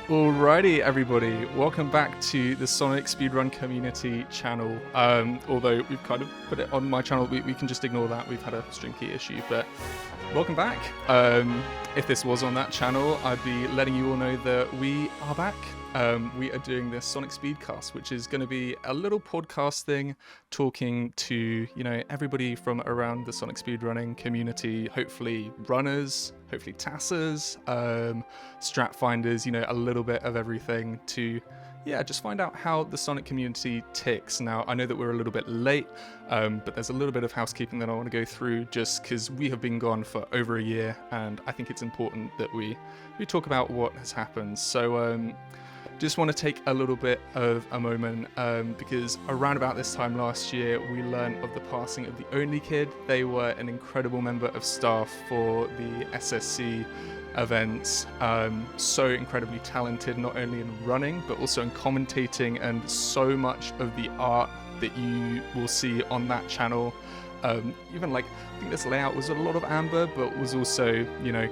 Alrighty, everybody, welcome back to the Sonic Speedrun Community channel. Although we've kind of put it on my channel, we can just ignore that. We've had a stream key issue, but welcome back. If this was on that channel, I'd be letting you all know that we are back. We are doing this Sonic Speedcast, which is going to be a little podcast thing, talking to, everybody from around the Sonic Speedrunning community, hopefully runners, hopefully tassers, strat finders, a little bit of everything to, just find out how the Sonic community ticks. Now, I know that we're a little bit late, but there's a little bit of housekeeping that I want to go through just because we have been gone for over a year, and I think it's important that we talk about what has happened. So, just want to take a little bit of a moment because around about this time last year, we learned of the passing of the Only Kid. They were an incredible member of staff for the SSC events. So incredibly talented, not only in running, but also in commentating, and so much of the art that you will see on that channel. Even I think this layout was a lot of Amber, but was also,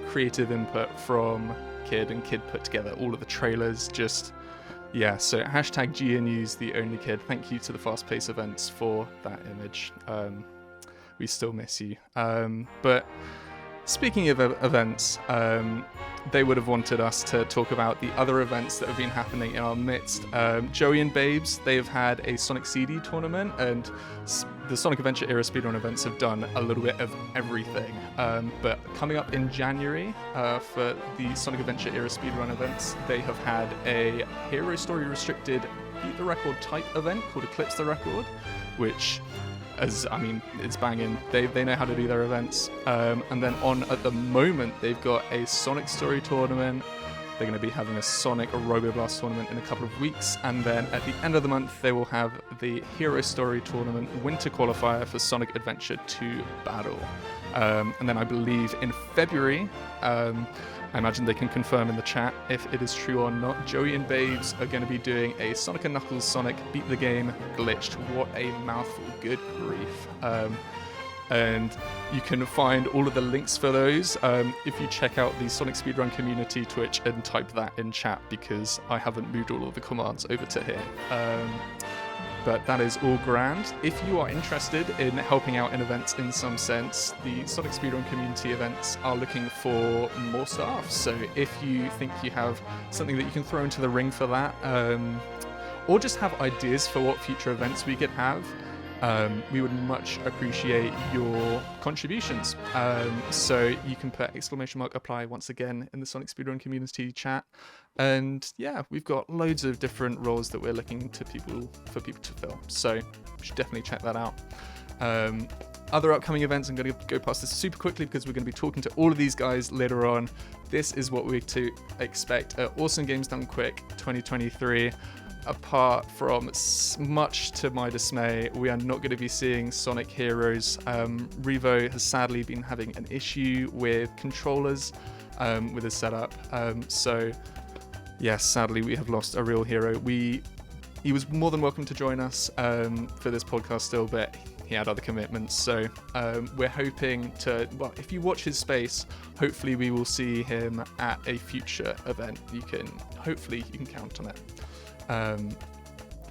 creative input from Kid, and Kid put together all of the trailers. So hashtag GNU's the Only Kid. Thank you to the Fast Pace events for that image. We still miss you. But speaking of events, they would have wanted us to talk about the other events that have been happening in our midst. Joey and Babes, they have had a Sonic CD tournament, and the Sonic Adventure era speedrun events have done a little bit of everything. But coming up in January for the Sonic Adventure era speedrun events, they have had a Hero Story restricted Beat the Record type event called Eclipse the Record, which, it's banging. They know how to do their events. And then at the moment, they've got a Sonic Story tournament. They're going to be having a Sonic Roboblast tournament in a couple of weeks. And then at the end of the month, they will have the Hero Story tournament winter qualifier for Sonic Adventure 2 Battle. And then I believe in February, I imagine they can confirm in the chat if it is true or not, Joey and Babes are going to be doing a Sonic & Knuckles Sonic Beat the Game Glitched. What a mouthful, good grief. And you can find all of the links for those if you check out the Sonic Speedrun Community Twitch and type that in chat, because I haven't moved all of the commands over to here. But that is all grand. If you are interested in helping out in events in some sense, the Sonic Speedrun Community events are looking for more staff. So if you think you have something that you can throw into the ring for that, or just have ideas for what future events we could have, we would much appreciate your contributions. So you can put !apply once again in the Sonic Speedrun Community chat. And we've got loads of different roles that we're looking for people to fill. So you should definitely check that out. Other upcoming events, I'm going to go past this super quickly because we're going to be talking to all of these guys later on. This is what we're to expect at Awesome Games Done Quick 2023. Apart from, much to my dismay, we are not going to be seeing Sonic Heroes. Revo has sadly been having an issue with controllers with his setup. So, yes, sadly, we have lost a real hero. He was more than welcome to join us for this podcast still, but he had other commitments. So we're hoping to, if you watch his space, hopefully we will see him at a future event. Hopefully you can count on it.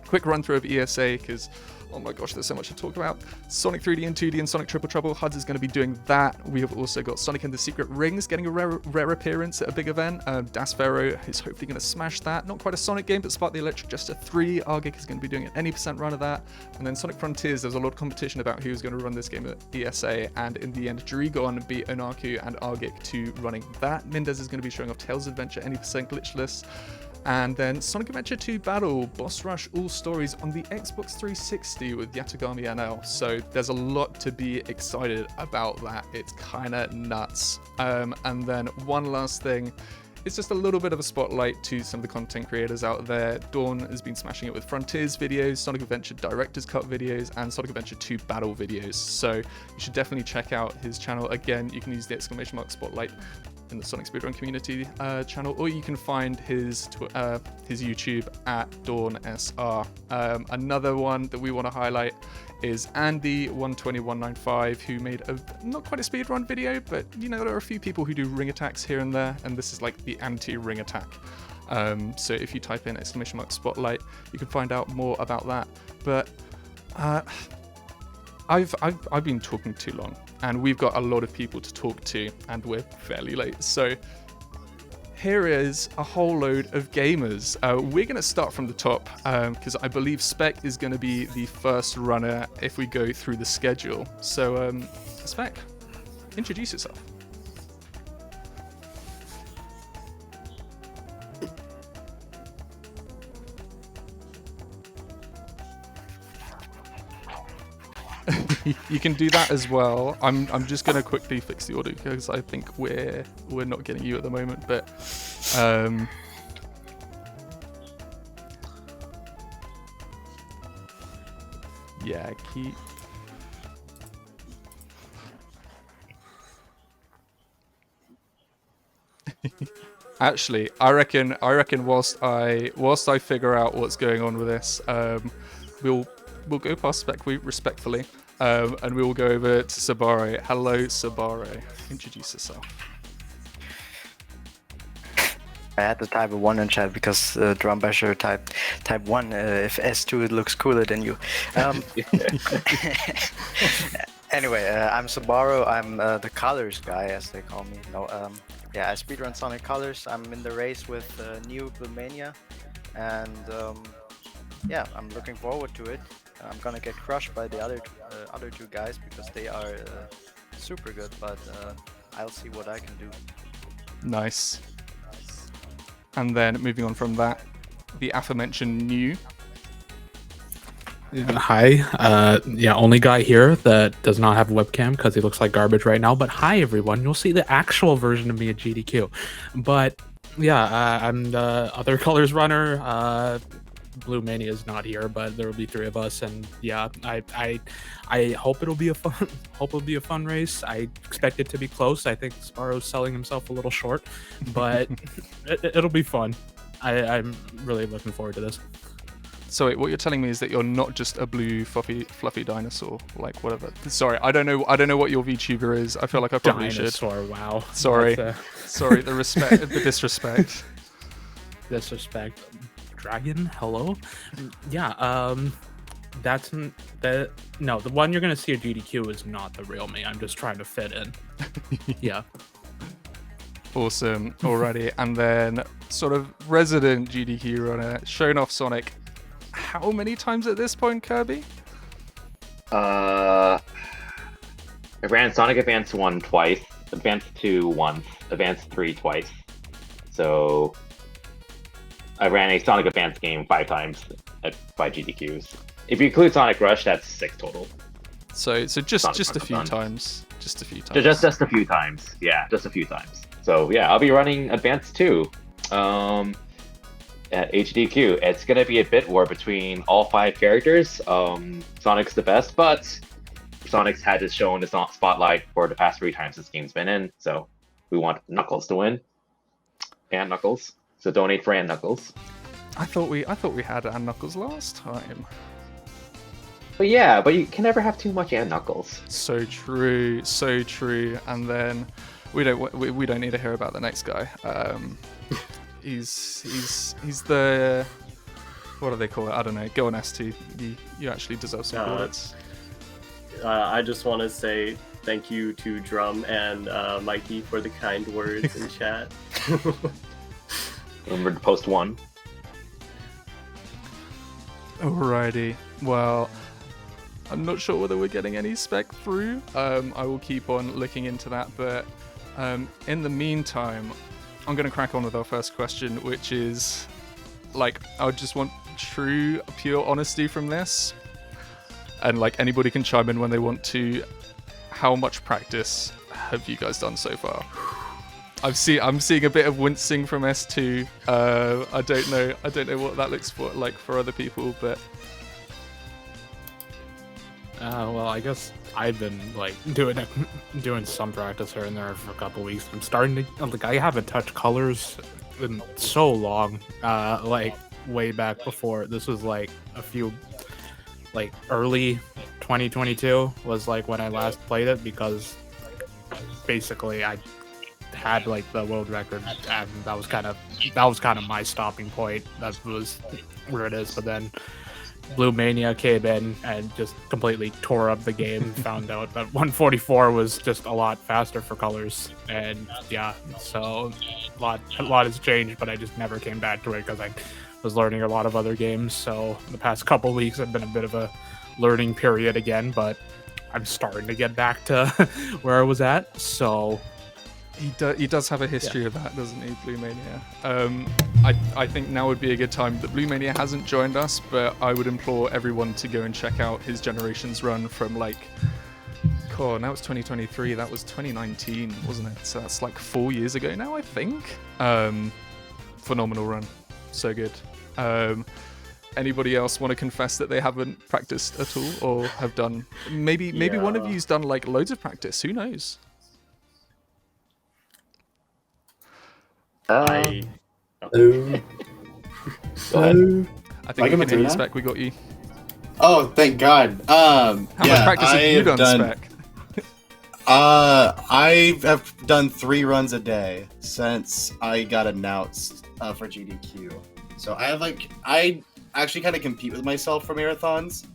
Quick run through of ESA, because oh my gosh, there's so much to talk about. Sonic 3D and 2D and Sonic Triple Trouble. HUDs is going to be doing that. We have also got Sonic and the Secret Rings getting a rare appearance at a big event. Das Pharaoh is hopefully going to smash that. Not quite a Sonic game, but Spark the Electric Jester 3. AGDQ is going to be doing an any % run of that. And then Sonic Frontiers, there's a lot of competition about who's going to run this game at ESA. And in the end, Drigon beat Onaku and AGDQ to running that. Mendez is going to be showing off Tales of Adventure any % glitchless. And then Sonic Adventure 2 Battle, Boss Rush All Stories on the Xbox 360 with Yatagami NL. So there's a lot to be excited about that. It's kind of nuts. And then one last thing, it's just a little bit of a spotlight to some of the content creators out there. Dawn has been smashing it with Frontiers videos, Sonic Adventure Director's Cut videos, and Sonic Adventure 2 Battle videos. So you should definitely check out his channel. Again, you can use the ! Spotlight in the Sonic Speedrun Community channel, or you can find his YouTube at DawnSR. Another one that we want to highlight is Andy120195, who made not quite a speedrun video, but there are a few people who do ring attacks here and there, and this is like the anti-ring attack. So if you type in !spotlight, you can find out more about that. But I've been talking too long, and we've got a lot of people to talk to, and we're fairly late. So here is a whole load of gamers. We're going to start from the top because I believe Speck is going to be the first runner if we go through the schedule. So Speck, introduce yourself. You can do that as well. I'm just gonna quickly fix the audio because I think we're not getting you at the moment. But yeah, keep. Actually, I reckon whilst I figure out what's going on with this, we'll go past SpeckWii respectfully, and we will go over to Subbaro. Hello, Subbaro. Introduce yourself. I had to type a 1 in chat because Drumbasher type 1 if S2 looks cooler than you. Anyway, I'm Subbaro. I'm the colors guy, as they call me. Yeah, I speedrun Sonic Colors. I'm in the race with new Bluemania, and yeah, I'm looking forward to it. I'm gonna get crushed by the other two guys because they are super good, but I'll see what I can do. Nice. And then moving on from that, the aforementioned new. Hi, yeah, only guy here that does not have a webcam because he looks like garbage right now. But hi, everyone. You'll see the actual version of me at GDQ. But yeah, I'm the other colors runner. Blue Mania is not here, but there will be 3 of us, and yeah, I hope it'll be a fun race. I expect it to be close. I think Sparrow's selling himself a little short, but it'll be fun. I'm really looking forward to this. So wait, what you're telling me is that you're not just a blue fluffy dinosaur, like whatever. Sorry, I don't know what your VTuber is. I feel like I probably dinosaur, should. Wow. Sorry, sorry. The disrespect. Disrespect. Dragon, hello. Yeah, that's the one you're gonna see at GDQ is not the real me. I'm just trying to fit in. Yeah. Awesome. Alrighty, and then sort of resident GDQ runner, shown off Sonic. How many times at this point, Kirby? I ran Sonic Advance 1 twice, Advance 2 once, Advance 3 twice. So I ran a Sonic Advance game 5 times at 5 GDQs. If you include Sonic Rush, that's 6 total. So just a few times. Just a few times. Just a few times. Yeah, just a few times. So yeah, I'll be running Advance 2 at AGDQ. It's gonna be a bit war between all 5 characters. Sonic's the best, but Sonic's had his shown his spotlight for the past 3 times this game's been in. So we want Knuckles to win. And Knuckles. So donate for Aunt Knuckles. I thought we had Aunt Knuckles last time. But yeah, but you can never have too much Aunt Knuckles. So true. And then we don't need to hear about the next guy. He's the, what do they call it? I don't know. Go on, S2. You actually deserve some bullets. I just want to say thank you to Drum and Mikey for the kind words in chat. Remember to post 1. Alrighty. Well, I'm not sure whether we're getting any spec through. I will keep on looking into that, but in the meantime, I'm going to crack on with our first question, which is, like, I just want true, pure honesty from this. And, like, anybody can chime in when they want to. How much practice have you guys done so far? I'm seeing a bit of wincing from S2. I don't know what that looks like for other people, but well, I guess I've been like doing some practice here and there for a couple weeks. I'm starting to like, I haven't touched colors in so long. Like way back before. This was like a few, like early 2022 was like when I last played it, because basically I had like the world record, and that was kind of my stopping point. That was where it is. But then Blue Mania came in and just completely tore up the game. Found out that 144 was just a lot faster for colors, and yeah, so a lot has changed. But I just never came back to it because I was learning a lot of other games. So the past couple weeks have been a bit of a learning period again, but I'm starting to get back to where I was at. So he does have a history of that, doesn't he, Blue Mania? I think now would be a good time. The Blue Mania hasn't joined us, but I would implore everyone to go and check out his Generations run from like, oh, now it's 2023. That was 2019, wasn't it? So that's like 4 years ago now, I think. Phenomenal run, so good. Anybody else want to confess that they haven't practiced at all, or have done? Maybe one of you's done like loads of practice. Who knows? I Go ahead. I think we can hear you, Spec. We got you. Oh, thank God. How much practice have you done, Spec? I have done 3 runs a day since I got announced for GDQ. So I actually kind of compete with myself for marathons.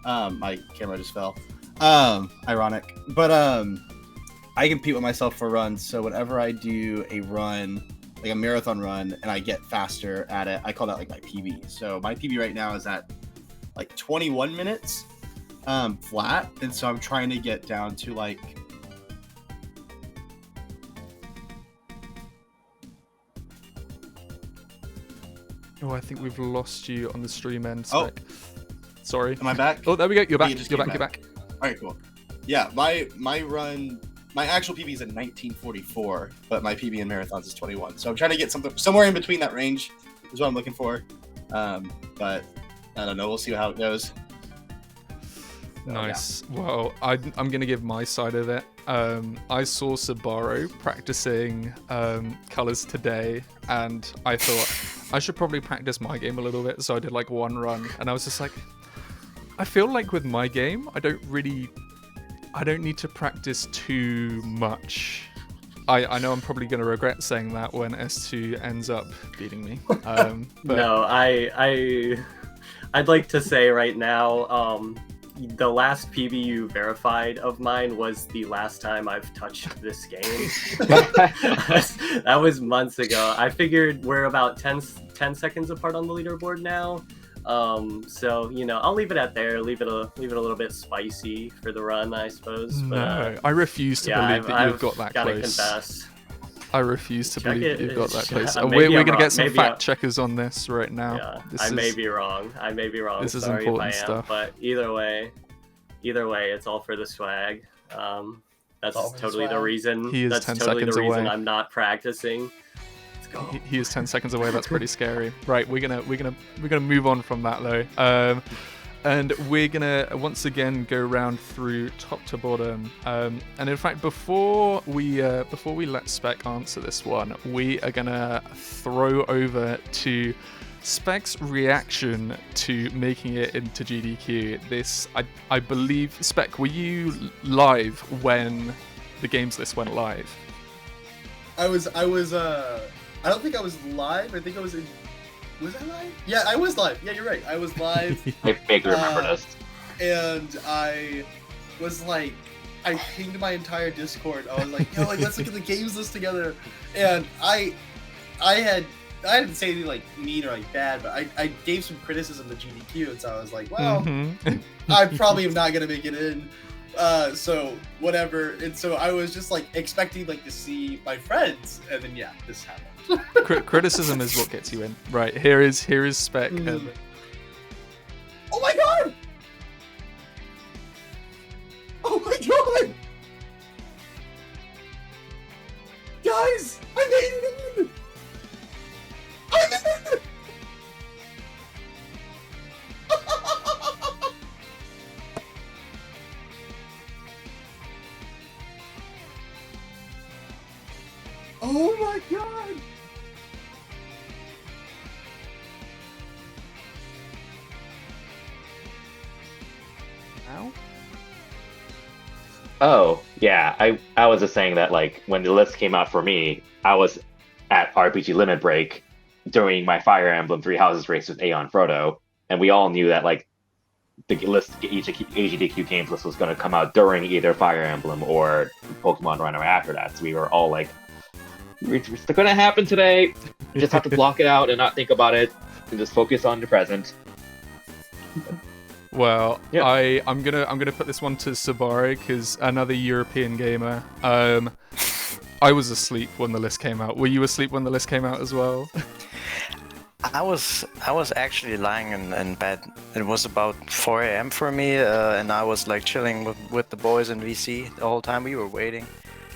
My camera just fell. Ironic. But I compete with myself for runs. So whenever I do a run, like a marathon run, and I get faster at it, I call that like my PB. So my PB right now is at like 21 minutes flat. And so I'm trying to get down to like Oh, I think we've lost you on the stream end, Oh. Spec. Sorry. Am I back? Oh, there we go. You're back. just You're came back. You're back. All right, cool. Yeah, my run, my actual PB is in 1944, but my PB in marathons is 21. So I'm trying to get somewhere in between that range is what I'm looking for. But I don't know. We'll see how it goes. So, Nice. Well, I'm going to give my side of it. I saw Subbaro practicing colors today, and I thought I should probably practice my game a little bit. So I did like 1 run, and I was just like, I feel like with my game, I don't need to practice too much. I know I'm probably going to regret saying that when S2 ends up beating me. But No, I'd like to say right now, the last PB you verified of mine was the last time I've touched this game. That was months ago. I figured we're about 10 seconds apart on the leaderboard now. So you know, I'll leave it at there. Leave it a little bit spicy for the run, I suppose. But, no, I refuse to believe that you've got that gotta close. Confess. I refuse to Check believe it. that you've got that close. Maybe We're I'm going to wrong. get some Maybe fact checkers on this right now. Yeah, I may be wrong. This is Sorry important if I am, stuff. But either way, it's all for the swag. That's All for the totally the swag. reason. He is that's 10 totally the seconds reason away. I'm not practicing. Let's go. He is 10 seconds away. That's pretty scary. Right, we're gonna move on from that though, and we're gonna once again go round through top to bottom. And in fact, before we let Spec answer this one, we are gonna throw over to Spec's reaction to making it into GDQ. This, I believe, Spec, were you live when the games list went live? I was I don't think I was live. I think I was in. Was I live? Yeah, I was live. Yeah, you're right. I was live. I vaguely remember this. And I was like, I pinged my entire Discord. I was like, yo, like, let's look at the games list together. And I didn't say anything like mean or like bad, but I gave some criticism to GDQ, and so I was like, well, Mhm. I probably am not gonna make it in. So whatever. And so I was just like expecting like to see my friends, and then yeah, this happened. Criticism is what gets you in. Right, here is Spec. Oh my god! Oh my god! Guys, I made it in! I made it! Oh my god! Oh, yeah. I was just saying that like when the list came out for me, I was at RPG Limit Break during my Fire Emblem Three Houses race with Aeon Frodo, and we all knew that like the list, each AGDQ games list was going to come out during either Fire Emblem or Pokemon Run or after that. So we were all like, it's going to happen today. You just have to block it out and not think about it and just focus on the present. Well, Yeah. I'm gonna put this one to Subbaro because another European gamer. I was asleep when the list came out. Were you asleep when the list came out as well? I was actually lying in bed. It was about 4 a.m. for me, and I was like chilling with the boys in VC the whole time we were waiting.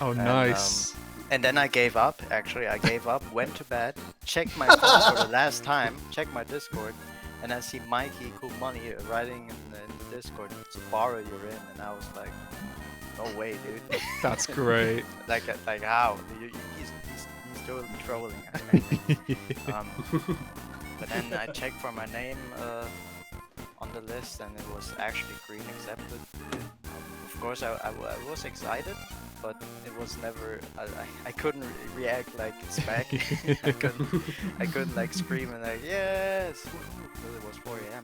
Oh, nice. And then I gave up. Actually, I gave up, went to bed, checked my phone for the last time, checked my Discord, and I see Mikey Cool Money writing in the Discord, Subbaro, you're in, and I was like, no way, dude. That's great. like how? He's totally trolling. But then I checked for my name on the list, and it was actually green accepted. Of course, I was excited, but it was never. I couldn't react like Speck. I couldn't like scream and like yes, because it was 4 a.m.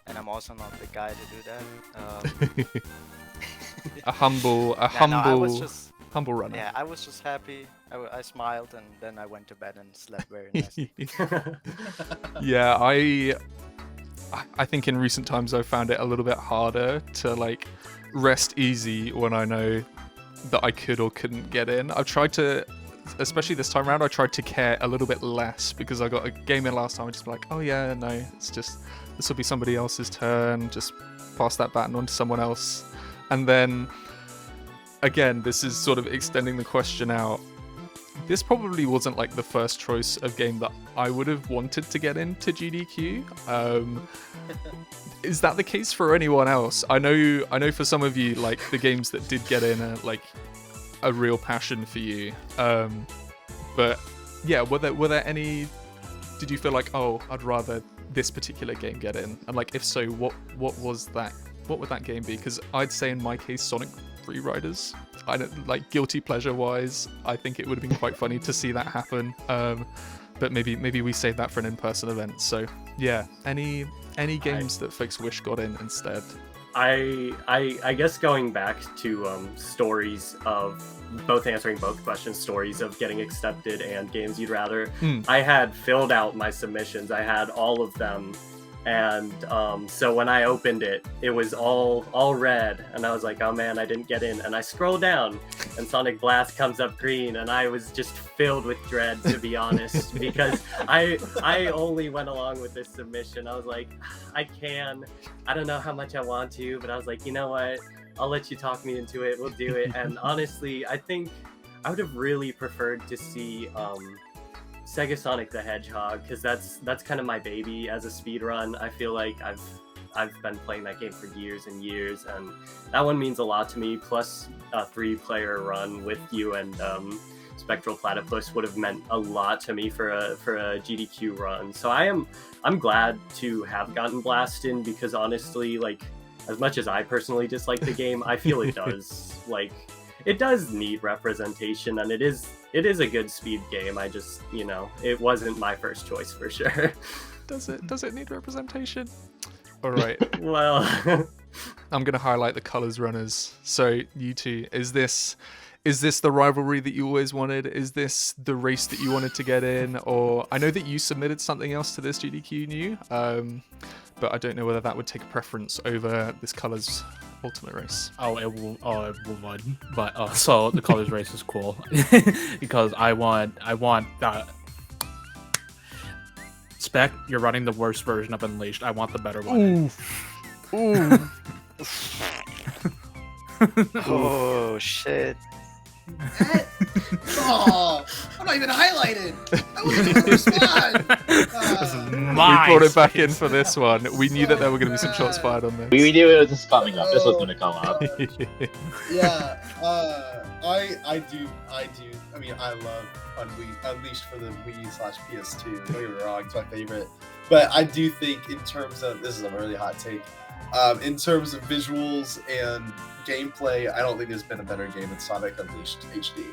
And I'm also not the guy to do that. A humble humble runner. Yeah, I was just happy. I smiled, and then I went to bed and slept very nicely. Yeah, I think in recent times I've found it a little bit harder to like rest easy when I know that I could or couldn't get in. I've tried to, especially this time around, I tried to care a little bit less because I got a game in last time. I just be like, oh yeah, no, it's just this will be somebody else's turn. Just pass that baton on to someone else. And then again, this is sort of extending the question out. This probably wasn't like the first choice of game that I would have wanted to get into GDQ. Is that the case for anyone else? I know for some of you, like the games that did get in are like a real passion for you. But yeah, were there any? Did you feel like, oh, I'd rather this particular game get in? And like, if so, what was that? What would that game be? Because I'd say in my case, Sonic Free Riders. I don't like guilty pleasure wise. I think it would have been quite funny to see that happen. But maybe we save that for an in-person event. So yeah, any games that folks wish got in instead. I guess going back to stories of both answering both questions, stories of getting accepted and games you'd rather. I had filled out my submissions. I had all of them. And so when I opened it, it was all red, and I was like, oh man, I didn't get in. And I scroll down, and Sonic Blast comes up green, and I was just filled with dread, to be honest, because I only went along with this submission. I was like, I don't know how much I want to, but I was like, you know what? I'll let you talk me into it. We'll do it. And honestly, I think I would have really preferred to see Sega Sonic the Hedgehog, because that's kind of my baby as a speedrun. I feel like I've been playing that game for years and years, and that one means a lot to me. Plus, a 3-player run with you and Spectral Platypus would have meant a lot to me for a GDQ run. So I'm glad to have gotten Blast in, because honestly, like, as much as I personally dislike the game, I feel it does need representation, and it is a good speed game. I just, it wasn't my first choice for sure. Does it need representation? All right. Well, I'm gonna highlight the colors runners. So you two, is this the rivalry that you always wanted? Is this the race that you wanted to get in? Or I know that you submitted something else to this GDQ new, but I don't know whether that would take a preference over this colors ultimate race. It would. But so the colors race is cool because I want Spec. You're running the worst version of Unleashed. I want the better one. Ooh. Oh shit. Oh, I'm not even highlighted. I wasn't even respond. We brought it back in for this one. We knew that there were going to be some shots fired on this. We knew it was just coming up. This was going to come up. Yeah, I do. I mean, I love Unleashed for the Wii/PS2. Don't get me wrong, it's my favorite. But I do think, in terms of, this is a really hot take, In terms of visuals and gameplay, I don't think there's been a better game than Sonic Unleashed HD.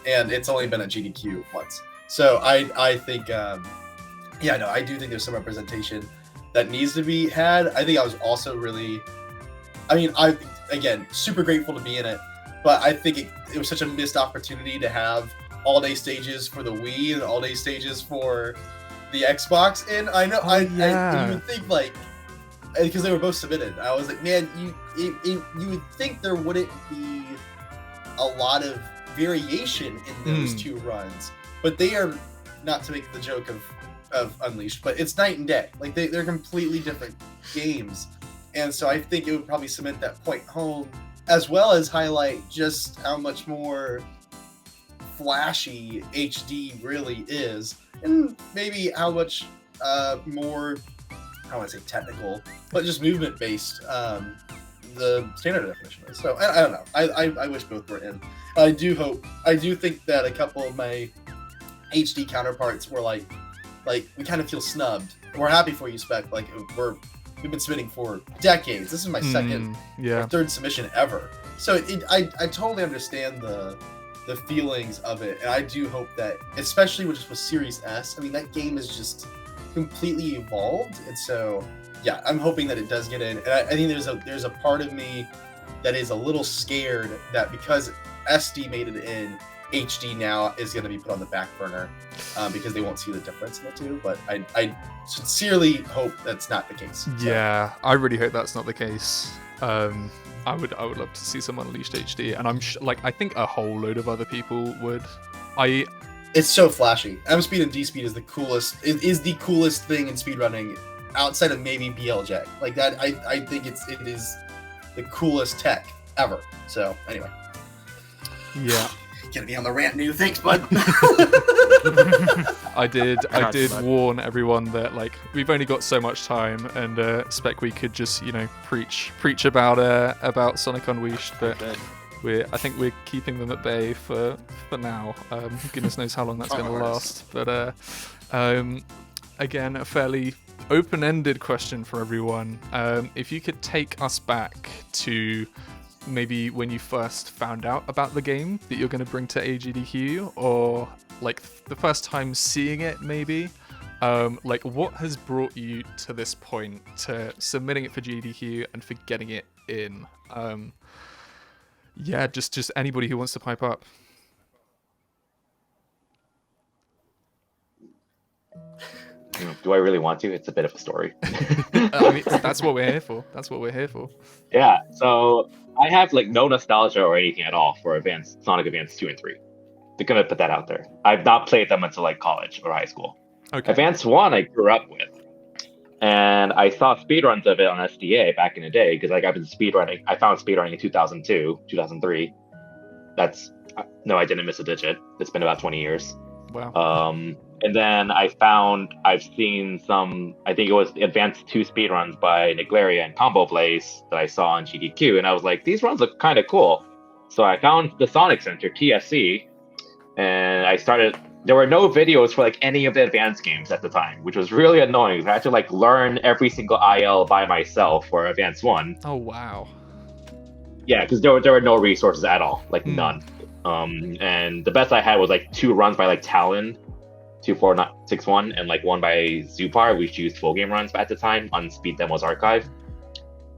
And it's only been at GDQ once. So I think, I do think there's some representation that needs to be had. I think I was also really, again, super grateful to be in it, but I think it was such a missed opportunity to have all-day stages for the Wii and all-day stages for the Xbox. And I know, you would think, like, because they were both submitted, I was like, man, you would think there wouldn't be a lot of variation in those two runs, but they are, not to make the joke of Unleashed, but it's night and day. Like, they're completely different games. And so I think it would probably cement that point home, as well as highlight just how much more flashy HD really is, and maybe how much more, I don't want to say technical, but just movement based the standard definition is. So I don't know. I wish both were in. I do think that a couple of my HD counterparts were like we kind of feel snubbed. We're happy for you, Speck. Like, we've been submitting for decades. This is my second or third submission ever. So I totally understand the feelings of it, and I do hope that, especially with Series S, I mean, that game is just completely evolved, and so yeah, I'm hoping that it does get in. And I think there's a part of me that is a little scared that because SD made it in, HD now is going to be put on the back burner because they won't see the difference in the two. But I sincerely hope that's not the case. So. Yeah, I really hope that's not the case. I would love to see some Unleashed HD, and I think a whole load of other people would. It's so flashy. M speed and D speed is the coolest. It is the coolest thing in speedrunning, outside of maybe BLJ. Like that, I think it is the coolest tech ever. So anyway. Yeah. Gonna be on the rant new. Thanks, bud. I did warn everyone that, like, we've only got so much time, and SpeckWii could just, preach about Sonic Unleashed, but I think we're keeping them at bay for now. Goodness knows how long that's going to last. But again, a fairly open-ended question for everyone. If you could take us back to maybe when you first found out about the game that you're going to bring to AGDQ, or like the first time seeing it, maybe, like, what has brought you to this point, to submitting it for GDQ and for getting it in? Yeah, just anybody who wants to pipe up. Do I really want to? It's a bit of a story. I mean, that's what we're here for. Yeah, so I have no nostalgia or anything at all for Sonic Advance 2 and 3. They're gonna put that out there. I've not played them until college or high school. Okay. Advance 1 I grew up with. And I saw speedruns of it on SDA back in the day, because I've been speedrunning. I found speedrunning in 2002, 2003. I didn't miss a digit. It's been about 20 years. Wow. And then I've seen some, I think it was Advanced 2 speedruns by Niglaria and Combo Blaze that I saw on GDQ, and I was like, these runs look kind of cool. So I found the Sonic Center, TSC, and I started. There were no videos for any of the advanced games at the time, which was really annoying. I had to learn every single IL by myself for Advance 1. Oh, wow. Yeah, because there were no resources at all, none. And the best I had was 2 runs by Talon, 2461, and one by Zupar, which used full game runs at the time on Speed Demo's archive.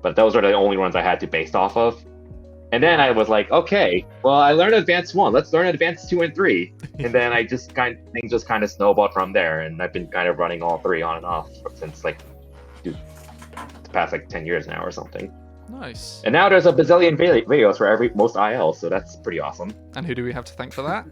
But those are the only runs I had to base off of. And then I was like, okay, well, I learned Advance 1, let's learn Advance 2 and 3. And then things just kind of snowballed from there, and I've been kind of running all 3 on and off since the past 10 years now or something. Nice. And now there's a bazillion videos for most IL, so that's pretty awesome. And who do we have to thank for that?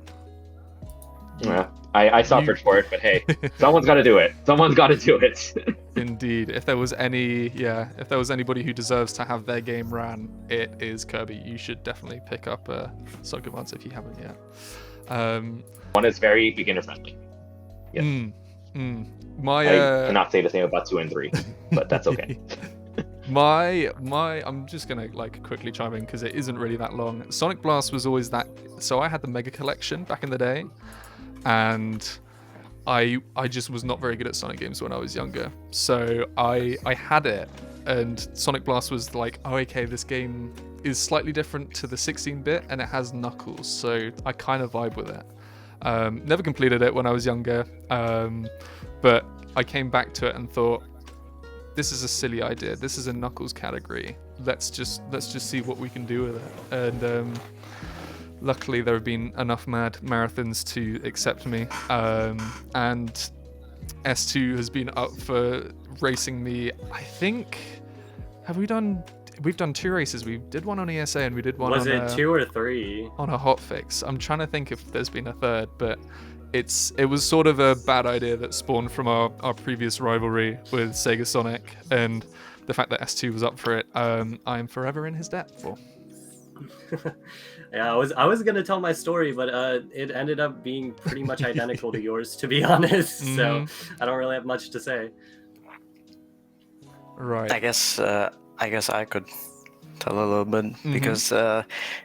Yeah, I suffered for it, but hey, someone's got to do it. Someone's got to do it. Indeed. If there was anybody who deserves to have their game ran, it is Kirby. You should definitely pick up Sonic Advance if you haven't yet. One is very beginner friendly. Yes. I cannot say the same about 2 and 3, but that's okay. I'm just gonna quickly chime in because it isn't really that long. Sonic Blast was always that. So I had the Mega Collection back in the day, and I just was not very good at Sonic games when I was younger. So I had it and Sonic Blast was like, oh, okay, this game is slightly different to the 16-bit, and it has Knuckles, so I kind of vibe with it. Never completed it when I was younger, but I came back to it and thought, this is a silly idea. This is a Knuckles category. Let's just see what we can do with it. And luckily, there have been enough mad marathons to accept me, and S2 has been up for racing me. I think we've done 2 races. We did one on ESA and we did one Was on it 2 or 3? on a hotfix. I'm trying to think if there's been a third, but it was sort of a bad idea that spawned from our previous rivalry with Sega Sonic, and the fact that S2 was up for it, I'm forever in his debt for. Yeah, I was gonna tell my story, but it ended up being pretty much identical to yours, to be honest. So I don't really have much to say. Right. I guess I could tell a little bit because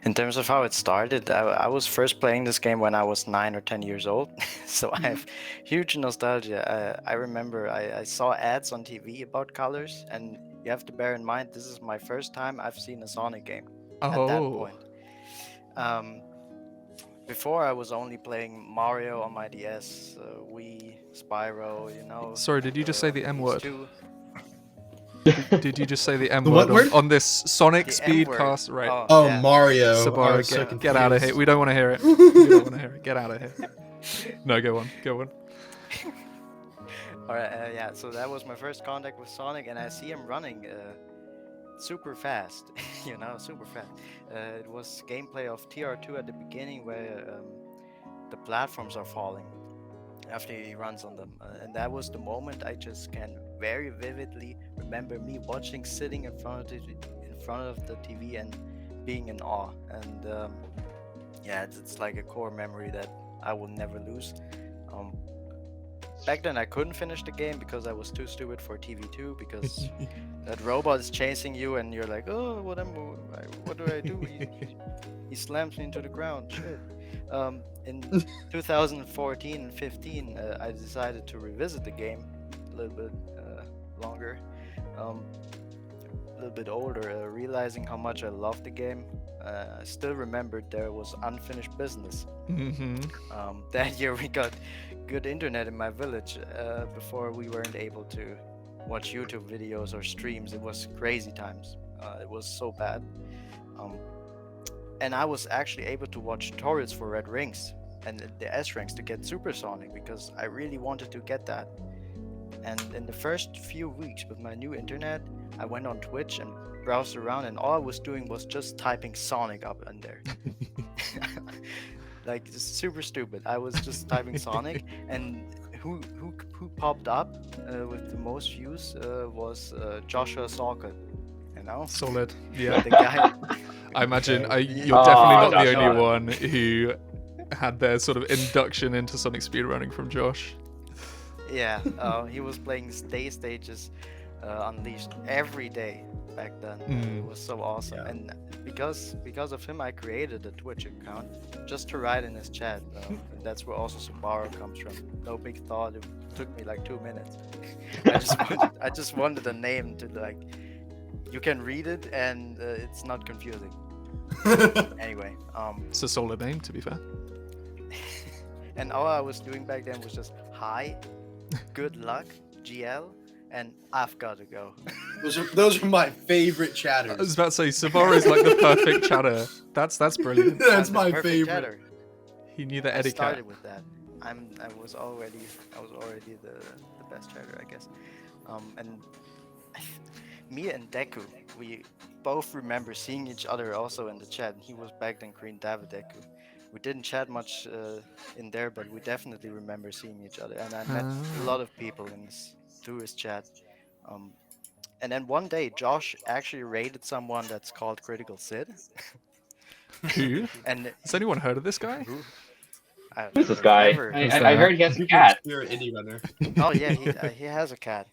in terms of how it started, I was first playing this game when I was 9 or 10 years old, so I have huge nostalgia. I remember I saw ads on TV about colors, and you have to bear in mind this is my first time I've seen a Sonic game at that point. Before I was only playing Mario on my DS, Wii, Spyro, you know. Sorry, did you just say the M word? Two. Did you just say the M The word what word? on this Sonic The M word. Speedcast? Right. Oh, yeah. Mario. I Subbaro, was so get out of here. confused. We don't want to hear it. We don't want to hear it. Get out of here. No, go on. Alright, yeah, so that was my first contact with Sonic, and I see him running super fast, you know, super fast. It was gameplay of TR2 at the beginning where the platforms are falling after he runs on them, and that was the moment I just can very vividly remember me watching, sitting in front of the TV and being in awe. And yeah, it's like a core memory that I will never lose. Back then I couldn't finish the game because I was too stupid for TV2, because that robot is chasing you and you're like, oh, what do I do? He slams me into the ground. Shit. In 2014 and 15, I decided to revisit the game a little bit longer, a little bit older, realizing how much I loved the game. I still remembered there was unfinished business. That year we got good internet in my village. Before we weren't able to watch YouTube videos or streams. It was crazy times. It was so bad. And I was actually able to watch tutorials for Red Rings and the S ranks to get Supersonic because I really wanted to get that. And in the first few weeks with my new internet, I went on Twitch and browsed around, and all I was doing was just typing Sonic up in there. Like, it's super stupid. I was just typing Sonic, and who popped up with the most views was Joshua Salka. You know? Solid. Yeah. The guy. I imagine you're definitely not the Joshua. only one who had their sort of induction into Sonic speedrunning from Josh. Yeah, he was playing stages Unleashed every day back then. It was so awesome. Yeah. And because of him, I created a Twitch account just to write in his chat. And that's where also Subbaro comes from. No big thought. It took me like 2 minutes. I just wanted a name to, like, you can read it and it's not confusing. Anyway, It's a solid name, to be fair. and all I was doing back then was just hi, good luck, GL, and I've got to go. Those are my favorite chatters. I was about to say, Subbaro is like the perfect chatter. That's brilliant. That's I'm my the perfect favorite. chatter. He knew the I etiquette. started with that. I was already the best chatter, I guess. And me and Deku, we both remember seeing each other also in the chat. He was back then Green David Deku. We didn't chat much in there, but we definitely remember seeing each other. And I met a lot of people through his chat. And then one day, Josh actually raided someone that's called Critical Sid. Who? And Has anyone heard of this guy? Who's this guy? never- I heard he has a cat. You're an indie runner. Oh yeah, he has a cat.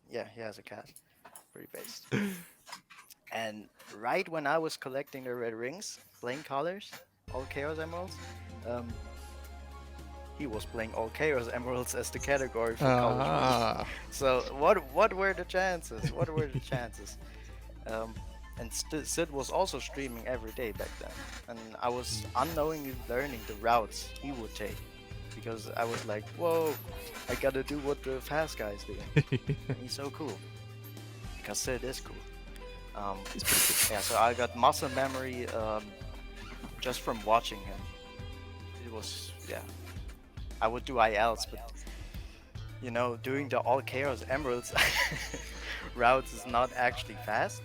Yeah, he has a cat. Pretty based. And right when I was collecting the red rings, playing colors, all Chaos Emeralds, he was playing all Chaos Emeralds as the category for Colors Week. So what were the chances? What were the chances? And Sid was also streaming every day back then, and I was unknowingly learning the routes he would take, because I was like, whoa, I gotta do what the fast guys do. He's so cool, because Sid is cool. Yeah, so I got muscle memory just from watching him. It was, yeah, I would do ILs, but you know, doing the all Chaos Emeralds routes is not actually fast.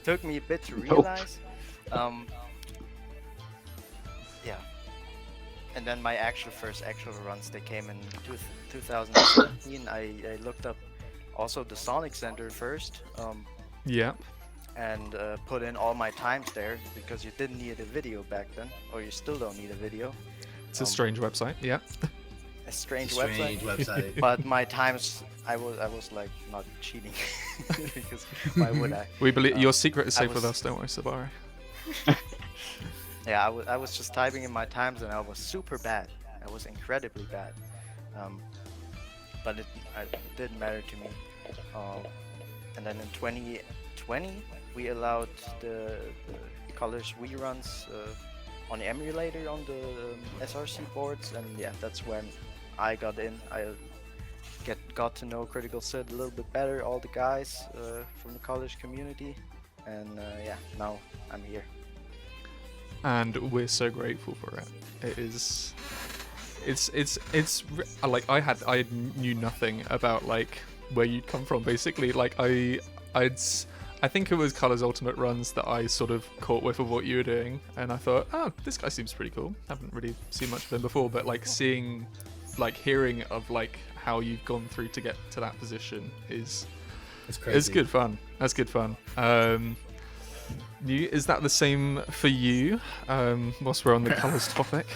Took me a bit to realize. Yeah, and then my first actual runs, they came in 2017. I looked up also the Sonic Center first. Yeah. And put in all my times there, because you didn't need a video back then, or you still don't need a video. It's a strange website. Yeah. A strange Strange website. But my times, I was like not cheating, because why would I? We believe your secret is safe with us, don't worry, Subbaro. Yeah, I was just typing in my times, and I was super bad. I was incredibly bad. But it didn't matter to me. And then in 2020, we allowed the Colors Wii runs on the emulator on the SRC boards, and yeah, that's when I got in. I got to know Critical Sid a little bit better, all the guys from the college community, and yeah, now I'm here. And we're so grateful for it. It is, it's like I knew nothing about like where you'd come from, basically. Like I think it was Colors Ultimate runs that I sort of caught whiff of what you were doing, and I thought, oh, this guy seems pretty cool. Haven't really seen much of him before, but like hearing of like how you've gone through to get to that position is good fun. That's good fun. Is that the same for you? Whilst we're on the Colors topic.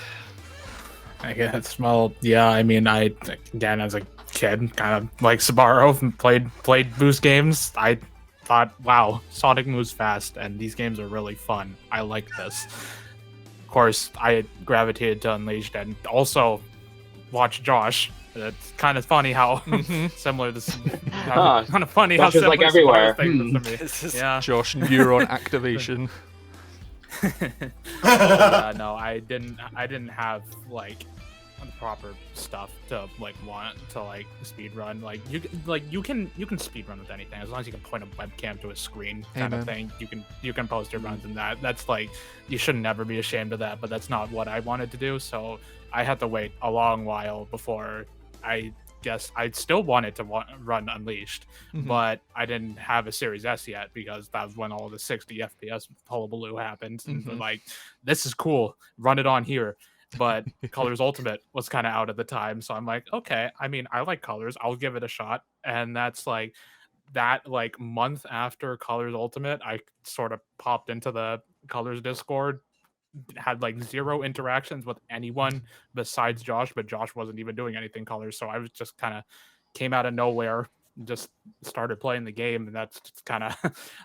I guess. Well, yeah. I mean, again, as a kid, kind of like Subbaro, played boost games. I thought, wow, Sonic moves fast, and these games are really fun. I like this. Of course, I gravitated to Unleashed, and also watch Josh. It's kind of funny how similar this. Kind of funny Josh how is like everywhere. Yeah, Josh, neuron activation. No, I didn't have like the proper stuff to like want to like speed run. Like you can speed run with anything as long as you can point a webcam to a screen kind of thing. You can post your runs, and that's like, you should never be ashamed of that. But that's not what I wanted to do, so I had to wait a long while before I guess I still wanted to run Unleashed, but I didn't have a Series S yet, because that was when all the 60 FPS hullabaloo happened. And like, this is cool, run it on here. But Colors Ultimate was kind of out at the time, so I'm like, okay, I mean, I like Colors, I'll give it a shot. And that's like that like month after Colors Ultimate, I sort of popped into the Colors Discord, had like zero interactions with anyone besides Josh, but Josh wasn't even doing anything Colors, so I was just kind of came out of nowhere, just started playing the game, and that's kind of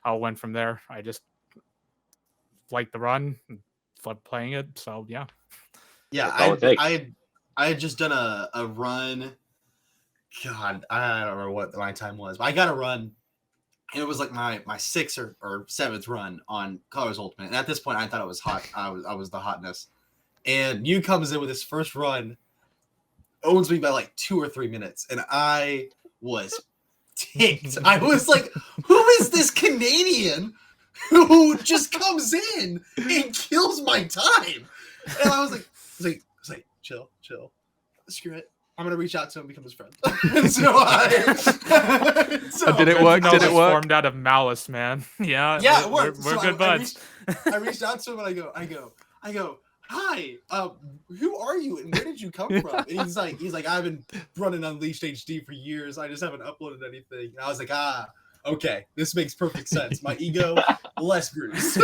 how it went from there. I just liked the run, loved playing it, so yeah. Yeah, I had just done a run. God, I don't remember what my time was, but I got a run. And it was like my 6th or 7th run on Colors Ultimate. And at this point, I thought it was hot. I was the hotness. And Yu comes in with his first run, owns me by like 2 or 3 minutes. And I was ticked. I was like, who is this Canadian who just comes in and kills my time? And I was like, chill. Screw it. I'm gonna reach out to him and become his friend. Did it work? Did it work? Formed out of malice, man. Yeah, it worked. We're good buds. I reached out to him and I go, hi, who are you and where did you come from? And he's like, I've been running Unleashed HD for years. I just haven't uploaded anything. And I was like, okay, this makes perfect sense. My ego less bruised.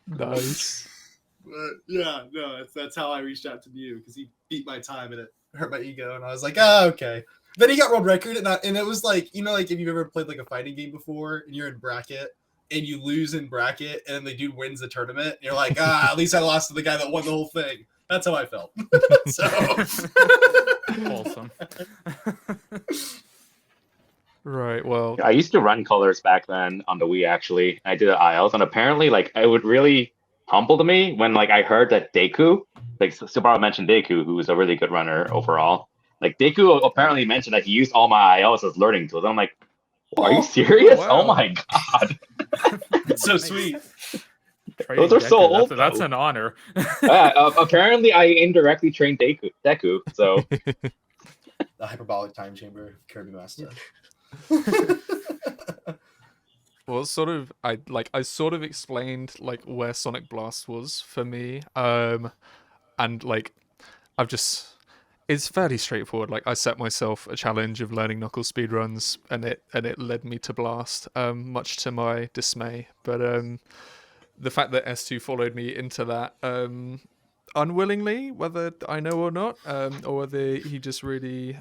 Nice. But yeah, no, that's how I reached out to you, because he beat my time and it hurt my ego, and I was like, okay. Then he got world record, and it was like, like if you've ever played like a fighting game before, and you're in bracket, and you lose in bracket, and then the dude wins the tournament, and you're like, at least I lost to the guy that won the whole thing. That's how I felt. So Wholesome. Right. Well. I used to run colors back then on the Wii. Actually, I did ILs, and apparently, like, it would really humbled me when like I heard that Deku, like Subbaro mentioned Deku, who was a really good runner overall. Like Deku apparently mentioned that he used all my ILs as learning tools. I'm like, are you serious? wow. Oh my god. it's so sweet. Those are so old. That's an honor. Apparently, I indirectly trained Deku. So The hyperbolic time chamber of Kirbymastah. Well, I sort of explained like where Sonic Blast was for me, and like it's fairly straightforward. Like I set myself a challenge of learning Knuckles speedruns, and it led me to Blast, much to my dismay. But the fact that S2 followed me into that, unwillingly, whether I know or not, or whether he just really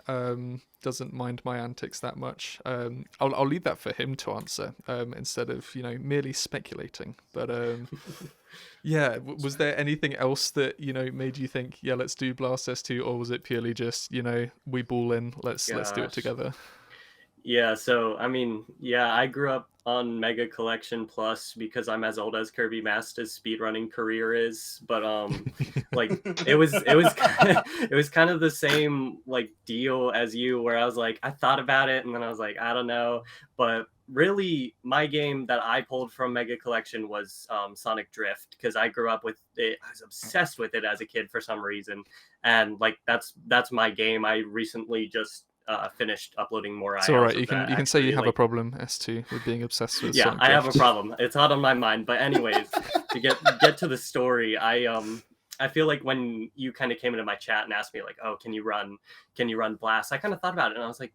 doesn't mind my antics that much. I'll leave that for him to answer, instead of merely speculating. But yeah, was there anything else that made you think, yeah, let's do Blast S2, or was it purely just we ball in, let's do it together? Yeah, so I mean, yeah, I grew up on Mega Collection Plus because I'm as old as Kirbymastah's speedrunning career is, but like it was kind of the same like deal as you, where I was like, I thought about it and then I was like, I don't know, but really my game that I pulled from Mega Collection was Sonic Drift, because I grew up with it. I was obsessed with it as a kid for some reason, and like that's my game. I recently just finished uploading more. It's all right. You can say you have a problem, S2, with being obsessed with. Yeah, Sonic I Drift. have a problem. It's hot on my mind. But anyways, to get to the story, I feel like when you kind of came into my chat and asked me like, oh, can you run Blast? I kind of thought about it and I was like,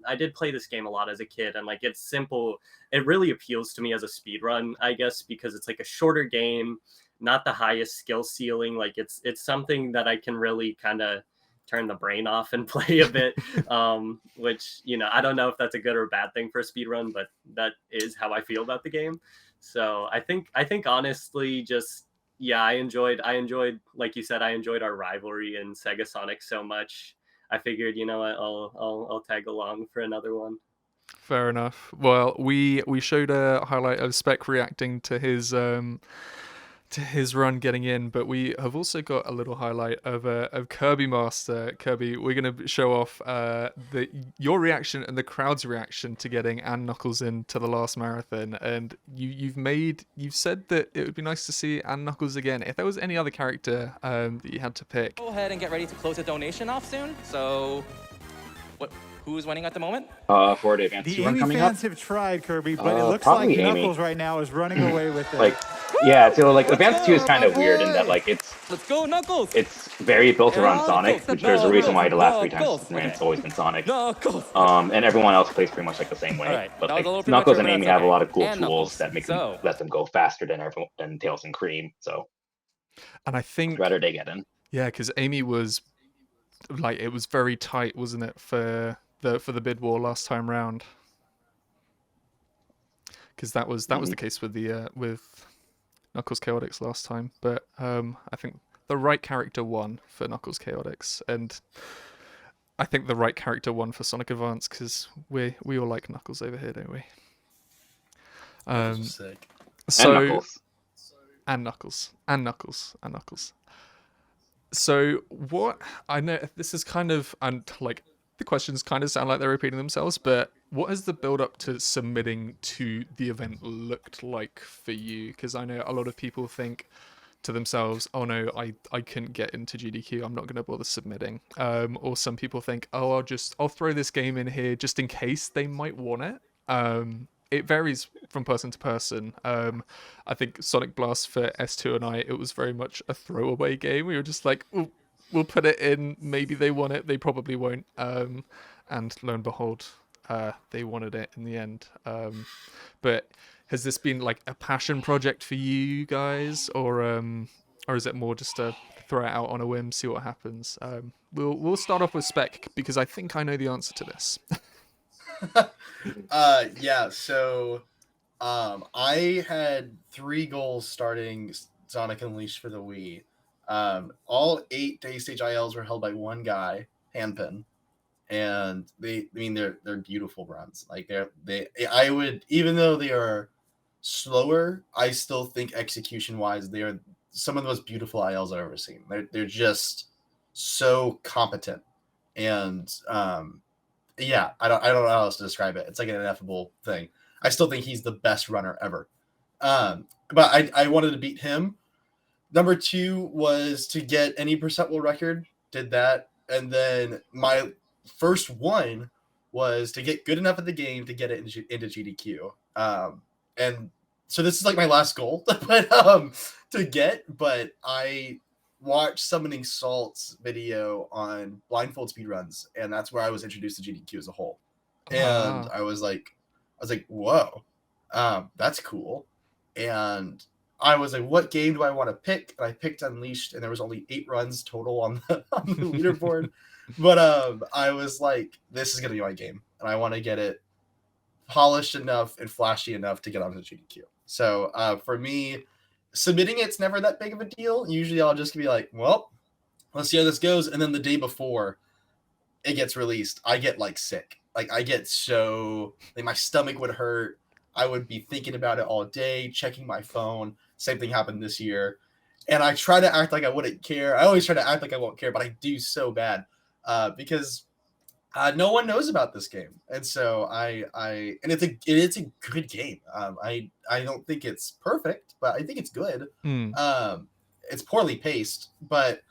I did play this game a lot as a kid, and like it's simple. It really appeals to me as a speed run, I guess, because it's like a shorter game, not the highest skill ceiling. Like it's something that I can really kind of turn the brain off and play a bit, which I don't know if that's a good or a bad thing for a speed run, but that is how I feel about the game. So I think honestly, just I enjoyed, like you said, I enjoyed our rivalry in Sega Sonic so much. I figured, what, I'll tag along for another one. Fair enough. Well, we showed a highlight of Speck reacting to his run getting in, but we have also got a little highlight of Kirbymastah. Kirby, we're going to show off your reaction and the crowd's reaction to getting Ann Knuckles in to the last marathon. And you've said that it would be nice to see Ann Knuckles again. If there was any other character that you had to pick, go ahead and get ready to close the donation off soon. So, who's winning at the moment? For the advanced The run Amy coming up. fans have tried, Kirby, but it looks like Amy. Knuckles right now is running away with it. Like, yeah, so like Advanced 2 is kind of weird in that like Let's go, Knuckles! it's very built around Knuckles, Sonic, which there's a reason why the last 3 times it's always been Sonic. Knuckles! And everyone else plays pretty much like the same way. Alright, But that was like a little Knuckles premature, and Amy but that's have a lot okay. of cool And tools Knuckles. that make So- them let them go faster than Tails and Cream. So and I think I'd rather they get in. yeah, because Amy was like, it was very tight, wasn't it, for the bid war last time round? Because that was the case with the with Knuckles Chaotix last time, but I think the right character won for Knuckles Chaotix, and I think the right character won for Sonic Advance, because we all like Knuckles over here, don't we? Sick. So And Knuckles. and Knuckles. So what I know, this is kind of, and like the questions kind of sound like they're repeating themselves, but what has the build up to submitting to the event looked like for you? Because I know a lot of people think to themselves, oh no, I couldn't get into GDQ, I'm not going to bother submitting. Or some people think, oh, I'll throw this game in here just in case they might want it. It varies from person to person. I think Sonic Blast for S2 and I, it was very much a throwaway game. We were just like, we'll put it in, maybe they want it, they probably won't. And lo and behold, they wanted it in the end. But has this been like a passion project for you guys, or is it more just to throw it out on a whim, see what happens? We'll start off with Speck, because I think I know the answer to this. Yeah, so I had 3 goals starting Sonic Unleashed for the Wii. All 8 day stage ILs were held by one guy, Handpin, and they're beautiful runs. Like I would, even though they are slower, I still think execution wise they are some of the most beautiful ILs I've ever seen. They're just so competent, and yeah, I don't know how else to describe it. It's like an ineffable thing. I still think he's the best runner ever. But I wanted to beat him. Number 2 was to get any percent world record. Did that, and then my first one was to get good enough at the game to get it into GDQ. And so this is like my last goal, but to get. But I watched Summoning Salt's video on blindfold speedruns, and that's where I was introduced to GDQ as a whole. And I was like, whoa, that's cool. And I was like, what game do I want to pick? And I picked Unleashed, and there was only 8 runs total on the leaderboard. But I was like, this is gonna be my game, and I want to get it polished enough and flashy enough to get onto GDQ. So for me, submitting it's never that big of a deal. Usually I'll just be like, well, let's see how this goes. And then the day before it gets released, I get like sick. Like I get so like my stomach would hurt. I would be thinking about it all day, checking my phone. Same thing happened this year. And I try to act like I wouldn't care. I always try to act like I won't care, but I do so bad because no one knows about this game. And so and it's a good game. I don't think it's perfect, but I think it's good. It's poorly paced, but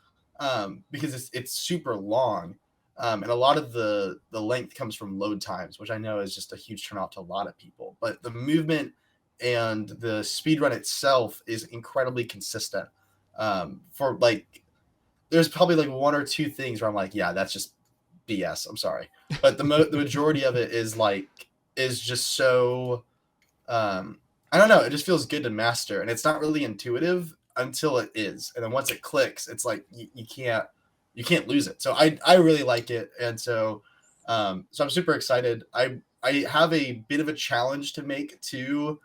because it's super long. And a lot of the length comes from load times, which I know is just a huge turnoff to a lot of people. But the movement and the speed run itself is incredibly consistent. For like, there's probably like 1 or 2 things where I'm like, yeah, that's just BS. I'm sorry, but the majority of it is just so I don't know. It just feels good to master, and it's not really intuitive until it is, and then once it clicks, it's like you can't lose it. So I really like it, and so I'm super excited. I have a bit of a challenge to make to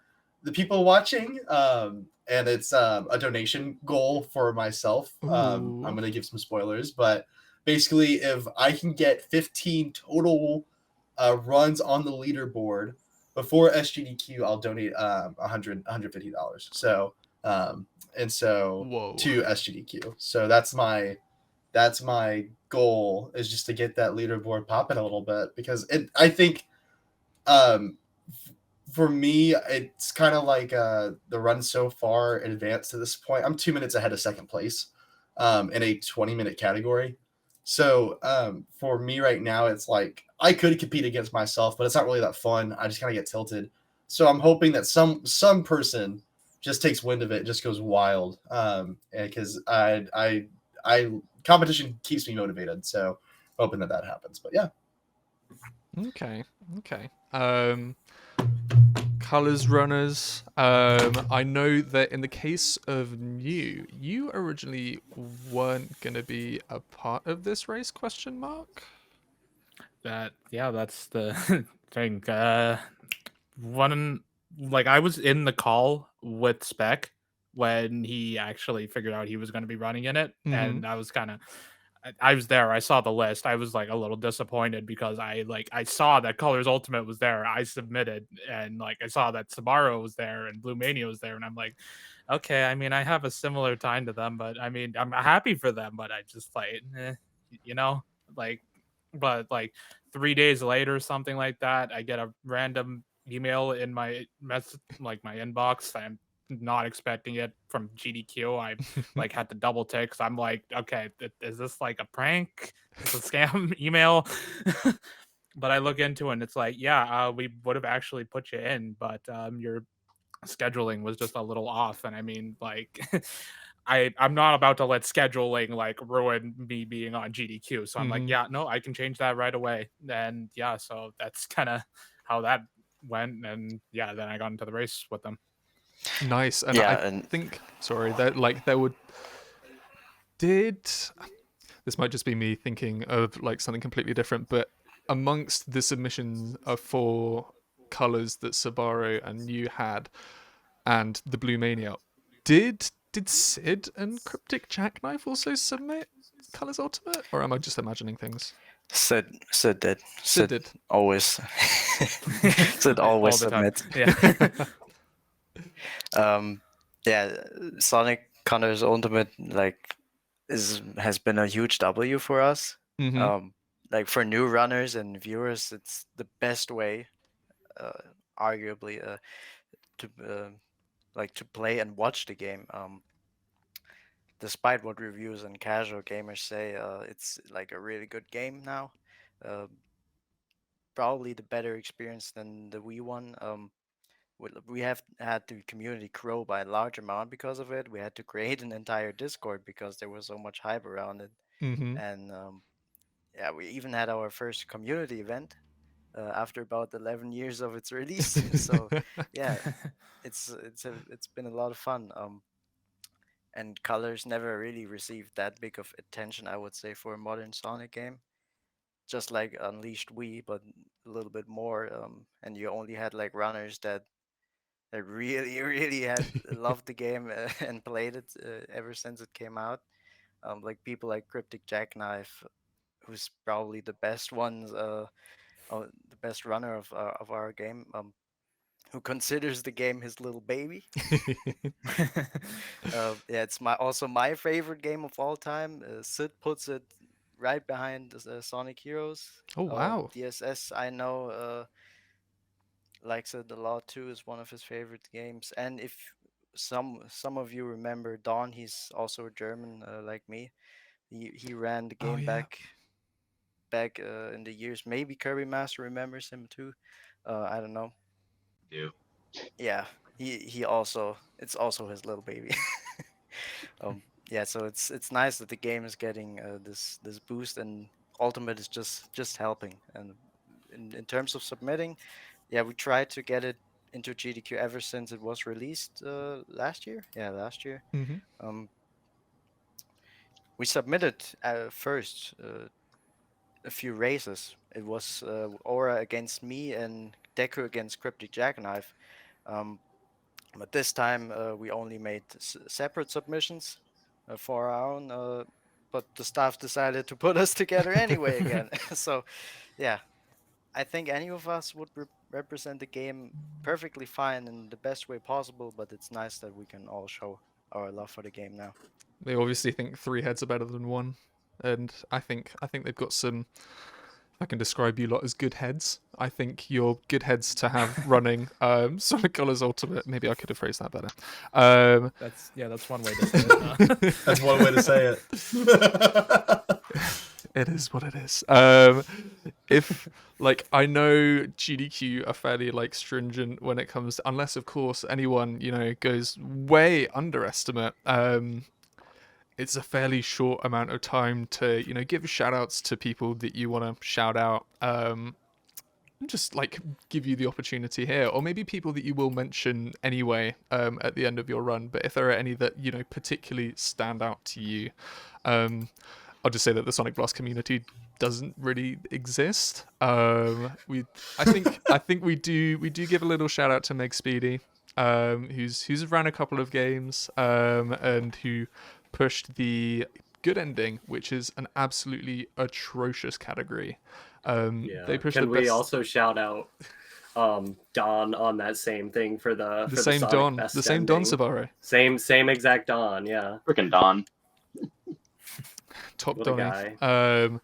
the people watching, and it's a donation goal for myself. I'm going to give some spoilers, but basically, if I can get 15 total runs on the leaderboard before SGDQ, I'll donate $150. So Whoa. to SGDQ. So that's my goal, is just to get that leaderboard popping a little bit, because I think for me, it's kind of like the run so far advanced to this point. I'm 2 minutes ahead of second place in a 20-minute category. So for me right now, it's like I could compete against myself, but it's not really that fun. I just kind of get tilted. So I'm hoping that some person just takes wind of it, just goes wild, because I competition keeps me motivated. So hoping that happens. But yeah. Okay. Colors runners. I know that in the case of New, you originally weren't going to be a part of this race, question mark? That's the thing. I was in the call with Speck when he actually figured out he was going to be running in it, and I was there. I saw the list. I was like a little disappointed because I saw that Colors Ultimate was there. I submitted, and like I saw that Subbaro was there and Blue Mania was there, and I'm like, okay. I mean, I have a similar time to them, but I mean, I'm happy for them, but I just but like 3 days later, something like that, I get a random email in my my inbox. I'm not expecting it from GDQ. I had to double tick because I'm like, okay, is this like a prank? Is it a scam email? But I look into it and it's like, yeah, we would have actually put you in, but your scheduling was just a little off. And I mean, like, I'm not about to let scheduling like ruin me being on GDQ. So I'm like, yeah, no, I can change that right away. And yeah, so that's kind of how that went. And yeah, then I got into the race with them. Nice. And I think, sorry, that like there would this might just be me thinking of like something completely different, but amongst the submissions of 4 colors that Subbaro and you had and the Blue Mania, did Did Sid and Cryptic Jackknife also submit Colors Ultimate, or am I just imagining things? Sid did. Sid did. Always. Sid always All the time. submits. Yeah. Yeah, Sonic Colors Ultimate has been a huge W for us. Mm-hmm. Like for new runners and viewers, it's the best way, arguably, to to play and watch the game. Despite what reviews and casual gamers say, it's like a really good game now. Uh, Probably the better experience than the Wii one. We have had the community grow by a large amount because of it. We had to create an entire Discord because there was so much hype around it, Mm-hmm. and yeah, we even had our first community event after about 11 years of its release. So yeah, it's been a lot of fun. And Colors never really received that big of attention, I would say, for a modern Sonic game. Just like Unleashed Wii, but a little bit more. And you only had like runners that really, really had loved the game and played it ever since it came out. Like people like Cryptic Jackknife, who's probably the best the best runner of our game. Who considers the game his little baby. Yeah, it's also my favorite game of all time. Sid puts it right behind Sonic Heroes. Oh wow. DSS, I know, likes it a lot too. Is one of his favorite games. And if some of you remember Don, he's also a German like me. He ran the game back in the years. Maybe Kirbymastah remembers him too. I don't know. Do. Yeah, he also, it's also his little baby. Yeah, so it's nice that the game is getting this boost, and Ultimate is just helping. And in terms of submitting, yeah, we tried to get it into GDQ ever since it was released last year. Yeah, last year. Mm-hmm. We submitted first a few races. It was Aura against me and Deku against Cryptic Jackknife. But this time we only made separate submissions for our own. But the staff decided to put us together anyway again. So, yeah, I think any of us would represent the game perfectly fine in the best way possible. But it's nice that we can all show our love for the game now. They obviously think 3 heads are better than 1, and I think they've got some. I can describe you lot as good heads. I think you're good heads to have running Sonic Colors Ultimate. Maybe I could have phrased that better. That's one way to say it. That's one way to say it. It is what it is. If I know GDQ are fairly stringent when it comes to, unless of course anyone goes way underestimate. It's a fairly short amount of time to give shout outs to people that you want to shout out. Just give you the opportunity here, or maybe people that you will mention anyway at the end of your run. But if there are any that particularly stand out to you, I'll just say that the Sonic Blast community doesn't really exist. I think we do give a little shout out to Meg Speedy, who's ran a couple of games and who pushed the good ending, which is an absolutely atrocious category. They pushed Can the we best... also shout out Don on that same thing for the same Sonic Don, Best the same ending. Don Subbaro, same exact Don, yeah. Freaking Don. top What a Donny. guy.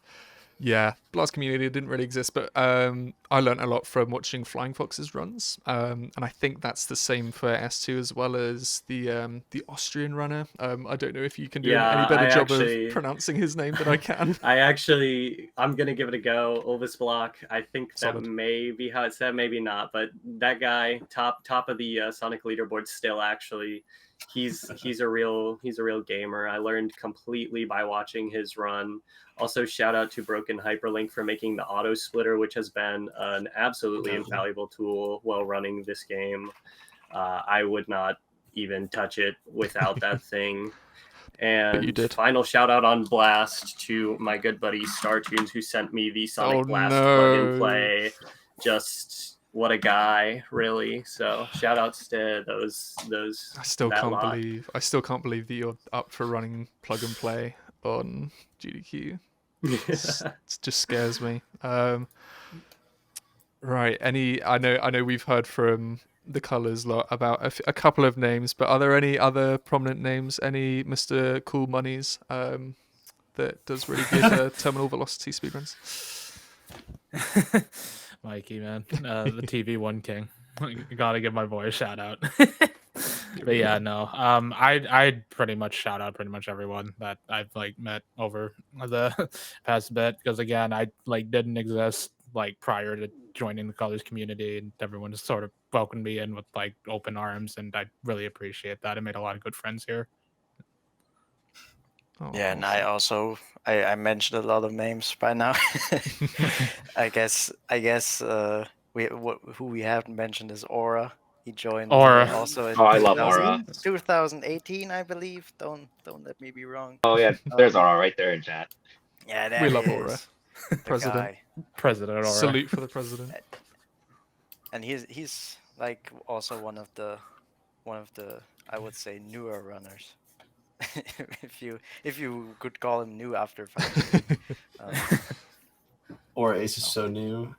Yeah, Blast community didn't really exist, but I learned a lot from watching Flying Fox's runs, and I think that's the same for S2 as well as the Austrian runner. I don't know if you can do any better job of pronouncing his name than I can. I'm gonna give it a go. Ulvis Block. I think that Solid. may be how it's said, maybe not, but that guy, top of the Sonic leaderboard still. Actually, he's a real gamer. I learned completely by watching his run. Also, shout out to Broken Hyperlink for making the auto splitter, which has been an absolutely invaluable tool while running this game. I would not even touch it without that thing. And you did. Final shout out on Blast to my good buddy StarTunes, who sent me the Sonic Blast plug and play just what a guy, really. So shout outs to those. I still that can't lot. believe that you're up for running plug and play on GDQ. It just scares me. Right. I know we've heard from the Colors lot about a couple of names, but are there any other prominent names? Any Mr. Cool Monies that does really good terminal velocity speedruns? Mikey, man, the TV1 king. Gotta give my boy a shout out. But yeah, no. I'd pretty much shout out pretty much everyone that I've like met over the past bit, because again, I like didn't exist like prior to joining the Colors community, and everyone just sort of welcomed me in with like open arms, and I really appreciate that. I made a lot of good friends here. Oh, Yeah, and I also I mentioned a lot of names by now. I guess who we haven't mentioned is Aura. He joined Aura. also in I love Aura. 2018, I believe. Don't let me be wrong. Oh yeah, there's Aura right there in chat. Yeah, that We love is Aura. the President. guy. President Aura. Salute for the president. And he's like also one of the I would say newer runners. if you could call him new after 5 years. Or Ace is so new.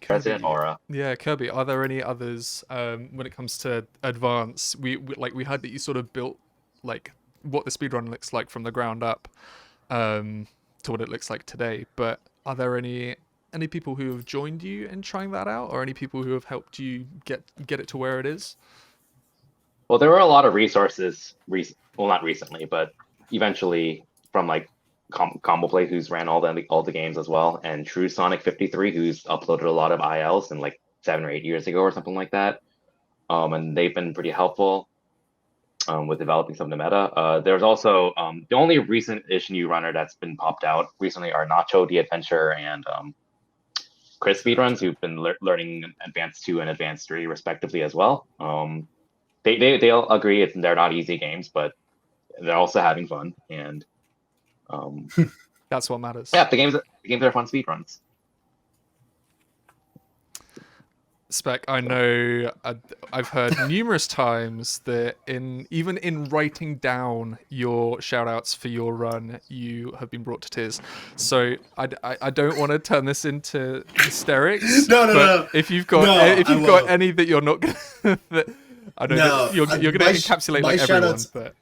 President Aura. Yeah, Kirby, are there any others when it comes to advance? We heard that you sort of built like what the speedrun looks like from the ground up to what it looks like today, but are there any people who have joined you in trying that out, or any people who have helped you get it to where it is? Well, there were a lot of resources, well, not recently, but eventually from like Combo Play, who's ran all the games as well, and True Sonic 53, who's uploaded a lot of ILs in like 7 or 8 years ago or something like that. And they've been pretty helpful with developing some of the meta. There's also the only recent-ish new runner that's been popped out recently are Nacho the Adventure and Chris Speedruns, who've been learning Advanced 2 and Advanced 3 respectively as well. They'll agree they're not easy games, but they're also having fun, and that's what matters. Yeah, the games are fun speedruns. Spec, I know I've heard numerous times that even in writing down your shoutouts for your run, you have been brought to tears. So I don't want to turn this into hysterics. No. If you've got any that you're not gonna, I know that you're gonna encapsulate like everyone, but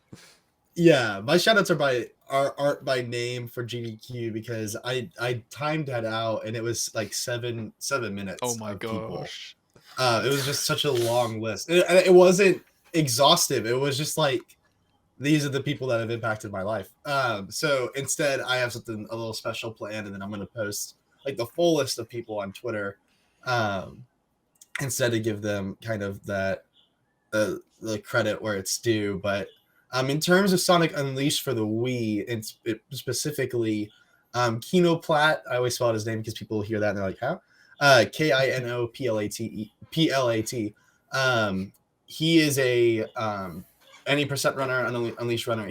yeah, my shoutouts aren't by name for GDQ, because I timed that out and it was like seven minutes. Oh my people. gosh. It was just such a long list. It wasn't exhaustive. It was just like, these are the people that have impacted my life. So instead, I have something a little special planned, and then I'm going to post like the full list of people on Twitter, instead to give them kind of that the credit where it's due. But in terms of Sonic Unleashed for the Wii, and specifically Kino Platt, I always spell out his name because people hear that and they're like, how? KINOPLAT. He is a any percent runner, Unleashed runner.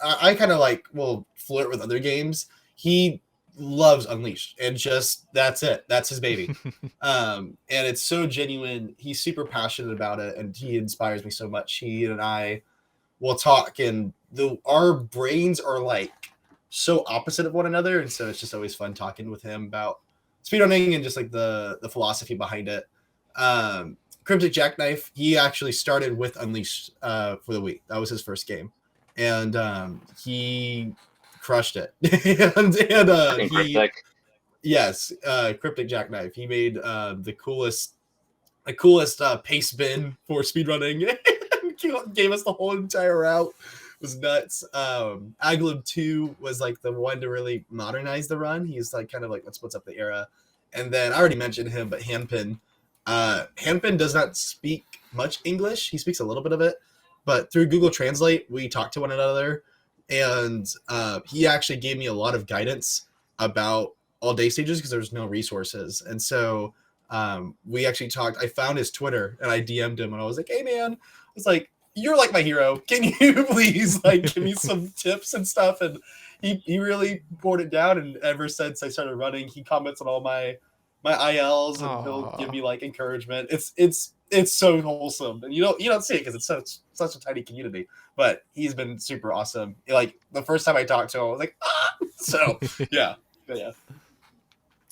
I kind of like will flirt with other games. He loves Unleashed, and just that's it. That's his baby. And it's so genuine. He's super passionate about it, and he inspires me so much. He and I will talk, and our brains are like so opposite of one another, and so it's just always fun talking with him about speedrunning and just like the philosophy behind it. Cryptic Jackknife, he actually started with Unleashed for the Wii. That was his first game, and he crushed it. Cryptic Jackknife. He made the coolest pace bin for speedrunning. Gave us the whole entire route. It was nuts. Aglib 2 was like the one to really modernize the run. He's like kind of like, let's what's up the era. And then I already mentioned him, but Hanpin. Hanpin does not speak much English. He speaks a little bit of it, but through Google Translate, we talk to one another, and he actually gave me a lot of guidance about all day stages because there's no resources. And so we actually talked. I found his Twitter and I DM'd him, and I was like, hey man, I was like, you're like my hero. Can you please like give me some tips and stuff? And he really poured it down, and ever since I started running, he comments on all my ILs, and he'll give me like encouragement. It's so wholesome, and you don't see it because it's such a tiny community. But he's been super awesome. Like the first time I talked to him, I was like, ah! So yeah.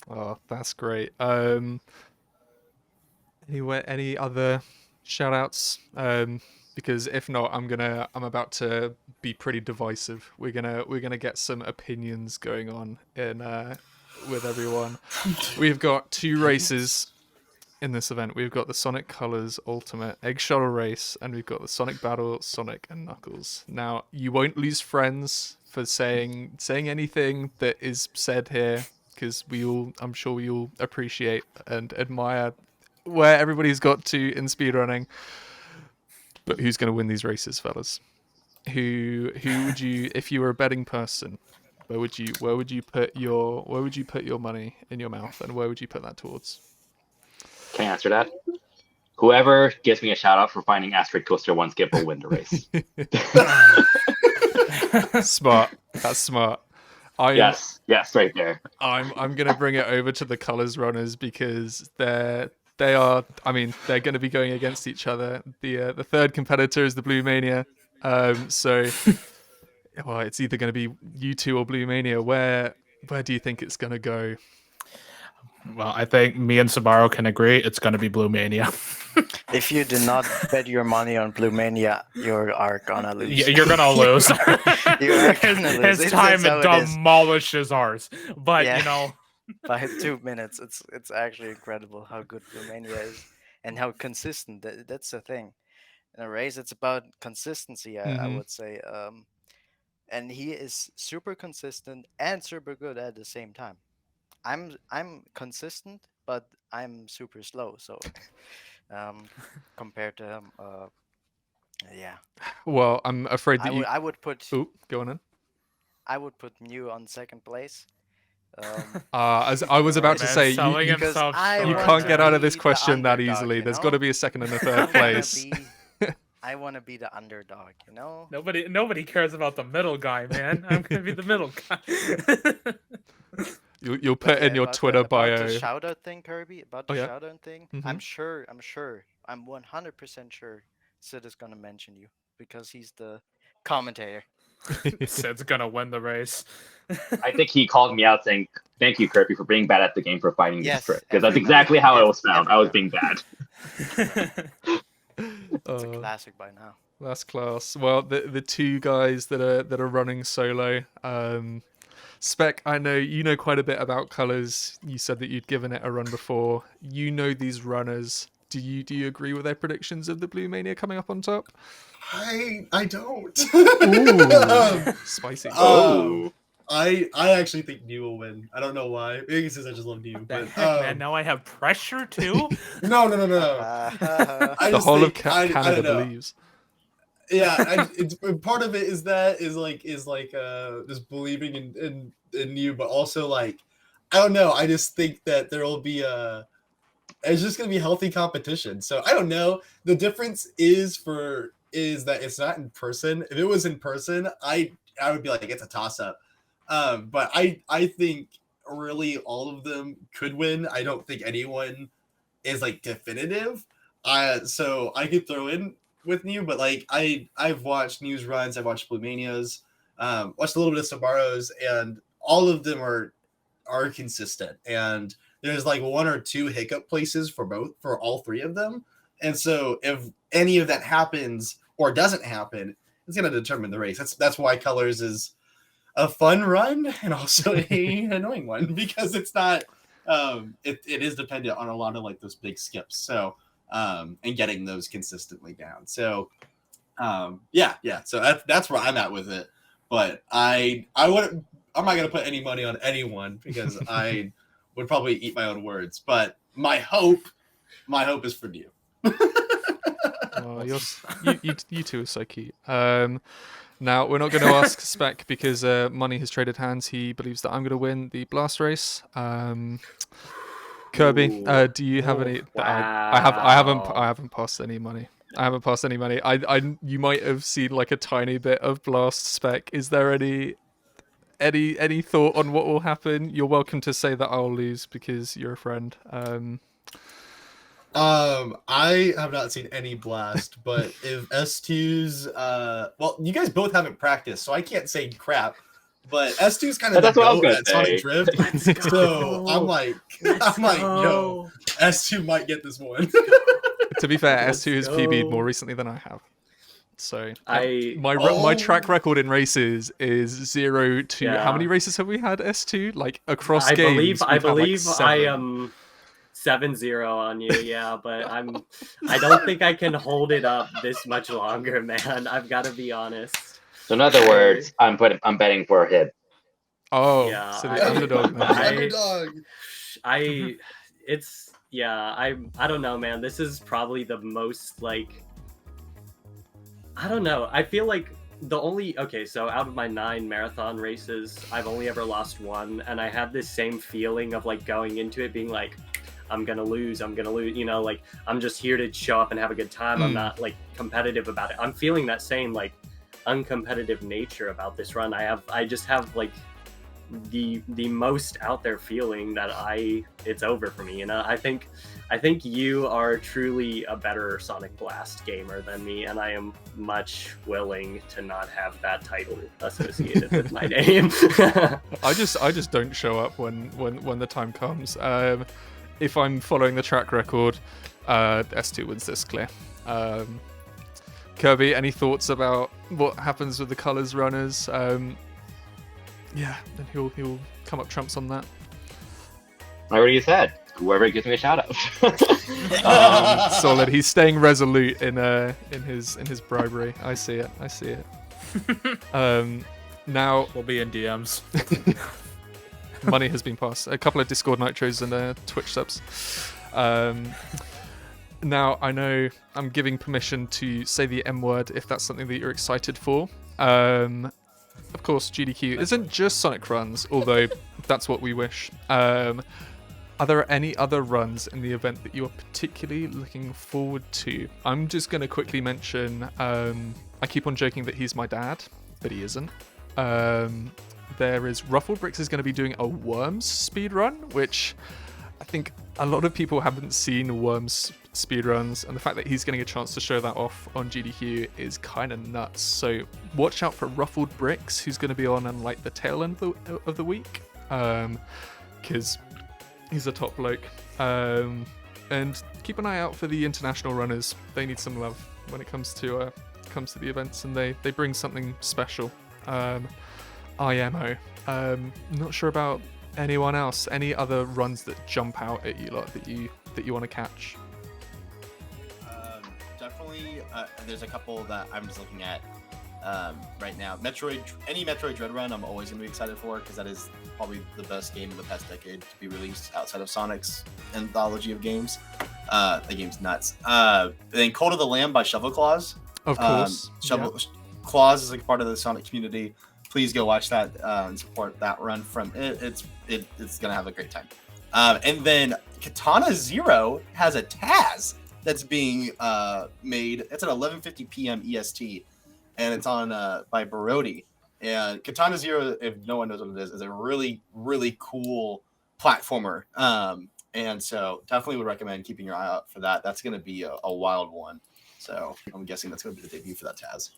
Oh, that's great. Any other shout outs? Because if not, I'm about to be pretty divisive. We're gonna get some opinions going on in with everyone. We've got 2 races in this event. We've got the Sonic Colors Ultimate Egg Shuttle Race, and we've got the Sonic Battle Sonic and Knuckles. Now, you won't lose friends for saying anything that is said here, because I'm sure we all appreciate and admire where everybody's got to in speedrunning. But who's going to win these races, fellas? Who would you, if you were a betting person, where would you put your money in your mouth, and where would you put that towards? Can I answer that? Whoever gives me a shout out for finding Asteroid Coaster 1 skip will win the race. Smart. That's smart. Yes, right there. I'm gonna bring it over to the Colors runners because they're going to be going against each other. The third competitor is the Blue Mania. So well, it's either going to be you two or Blue Mania. Where do you think it's going to go? Well, I think me and Subbaro can agree it's going to be Blue Mania. If you do not bet your money on Blue Mania, you are gonna lose. You're going to lose. His time That's how it is. demolishes ours. But, Yeah. By 2 minutes, it's actually incredible how good Blue Mania is and how consistent. That's the thing. In a race, it's about consistency, I would say. And he is super consistent and super good at the same time. I'm consistent, but I'm super slow. So compared to him, yeah. Well, I'm afraid that I would put. Oop, go on in. I would put Mew on second place. As I was about to say, you can't get out of this question that easily. There's got to be a second and a third place. I want to be the underdog, you know? Nobody cares about the middle guy, man. I'm going to be the middle guy. You'll put in your Twitter bio. About the shout-out thing, Kirby, shout-out thing, Mm-hmm. I'm 100% sure Sid is going to mention you because he's the commentator. Sid's going to win the race. I think he called me out saying, "Thank you, Kirby, for being bad at the game for finding this trick." Because that's everybody- exactly how I was found. I was being bad. It's a classic by now. That's class. Well, the 2 guys that are running solo, Speck, I know you know quite a bit about colors. You said that you'd given it a run before. You know these runners. Do you agree with their predictions of the Blue Mania coming up on top? I don't. Ooh, spicy. I actually think New will win. I don't know why. Maybe since I just love New. But Man, now I have pressure too. No. The whole of Canada believes. Yeah, it's part of it is just believing in New, but also like I don't know. I just think that there will be it's just gonna be healthy competition. So I don't know. The difference is that it's not in person. If it was in person, I would be like it's a toss up. But I think really all of them could win. I don't think anyone is like definitive. So I could throw in with New, but like I've watched New's runs, I've watched Blue Mania's, watched a little bit of Subaro's, and all of them are consistent. And there's like 1 or 2 hiccup places for all 3 of them. And so if any of that happens or doesn't happen, it's gonna determine the race. That's why Colors is a fun run and also a annoying one because it's not it is dependent on a lot of like those big skips. So and getting those consistently down. So yeah. So that's where I'm at with it. But I'm not gonna put any money on anyone because I would probably eat my own words. But my hope is for you. Oh, you two are so cute. Now, we're not going to ask Speck because money has traded hands. He believes that I'm going to win the blast race. Kirby, do you have any? Wow. I haven't passed any money. You might have seen like a tiny bit of blast, Speck. Is there any any thought on what will happen? You're welcome to say that I'll lose because you're a friend. I have not seen any blast, but if S2's well, you guys both haven't practiced, so I can't say crap. But S2's kind of the That's what I was goat gonna at Sonic say. Drift, so I'm like, yo, S2 might get this one. To be fair, Let's S2 has go. PB'd more recently than I have. So I my track record in races is 0 to Yeah. how many races have we had S2? Like across I games, believe I we've had, like, believe I 7. am 7-0 on you, yeah, but I don't think I can hold it up this much longer, man. I've got to be honest. So in other words, I'm betting for Hib. Oh, Yeah, so the underdog man. Underdog. I don't know, man. This is probably the most, like, I don't know. I feel like so out of my 9 marathon races, I've only ever lost 1, and I had this same feeling of, like, going into it being like, I'm gonna lose, you know, like, I'm just here to show up and have a good time. I'm not, like, competitive about it. I'm feeling that same, like, uncompetitive nature about this run. I just have, like, the most out there feeling that it's over for me. You know, I think you are truly a better Sonic Blast gamer than me, and I am much willing to not have that title associated with my name. I just don't show up when the time comes. If I'm following the track record, S2 wins this clear. Kirby, any thoughts about what happens with the colours runners? Yeah, then he'll come up trumps on that. I already said, whoever gives me a shout out. Solid. He's staying resolute in his bribery. I see it. Now We'll be in DMs. money has been passed. A couple of Discord nitros and Twitch subs. Now I know I'm giving permission to say the M word if that's something that you're excited for. Of course, GDQ isn't just Sonic runs, although that's what we wish. Are there any other runs in the event that you're particularly looking forward to? I'm just going to quickly mention, I keep on joking that he's my dad, but he isn't. There is Ruffled Bricks is going to be doing a Worms speedrun, which I think a lot of people haven't seen Worms speedruns, and the fact that he's getting a chance to show that off on GDQ is kind of nuts. So watch out for Ruffled Bricks, who's going to be on like the tail end of the week, because he's a top bloke. And keep an eye out for the international runners. They need some love when it comes to the events, and they bring something special. IMO. Not sure about anyone else. Any other runs that jump out at you lot that you want to catch? Definitely, there's a couple that I'm just looking at right now. Any Metroid Dread run, I'm always going to be excited for, because that is probably the best game of the past decade to be released outside of Sonic's anthology of games. The game's nuts. Then Cult of the Lamb by Shovel Claws. Of course. Claws is like part of the Sonic community. Please go watch that and support that run from it. It's gonna have a great time. And then Katana Zero has a Taz that's being made. It's at 11:50 p.m. EST, and it's on by Barodi. And Katana Zero, if no one knows what it is a really, really cool platformer. And so definitely would recommend keeping your eye out for that. That's gonna be a wild one. So I'm guessing that's gonna be the debut for that Taz.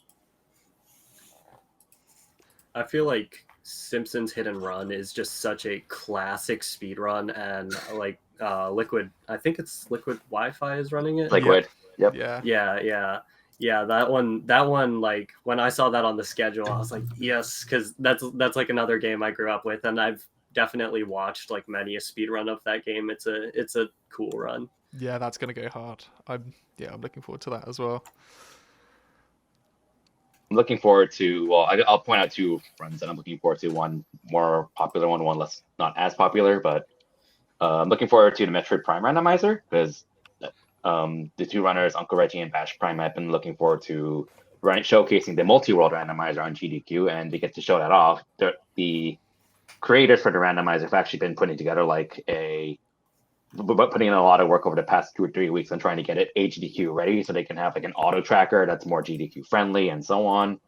I feel like Simpsons Hit and Run is just such a classic speedrun, and like Liquid, I think it's Liquid Wi-Fi is running it. Liquid. Yep. Yeah. That one, like when I saw that on the schedule, I was like, yes, because that's like another game I grew up with, and I've definitely watched like many a speedrun of that game. It's a cool run. Yeah, that's gonna go hard. I'm looking forward to that as well. I'm looking forward to, well, I'll point out 2 runs that I'm looking forward to. One more popular one less, not as popular, but I'm looking forward to the Metroid Prime randomizer, because the 2 runners, Uncle Reggie and Bash Prime, I've been looking forward to showcasing the multi-world randomizer on GDQ, and they get to show that off. The creators for the randomizer have actually been putting together putting in a lot of work over the past 2 or 3 weeks on trying to get it AGDQ ready, so they can have like an auto tracker that's more GDQ friendly and so on.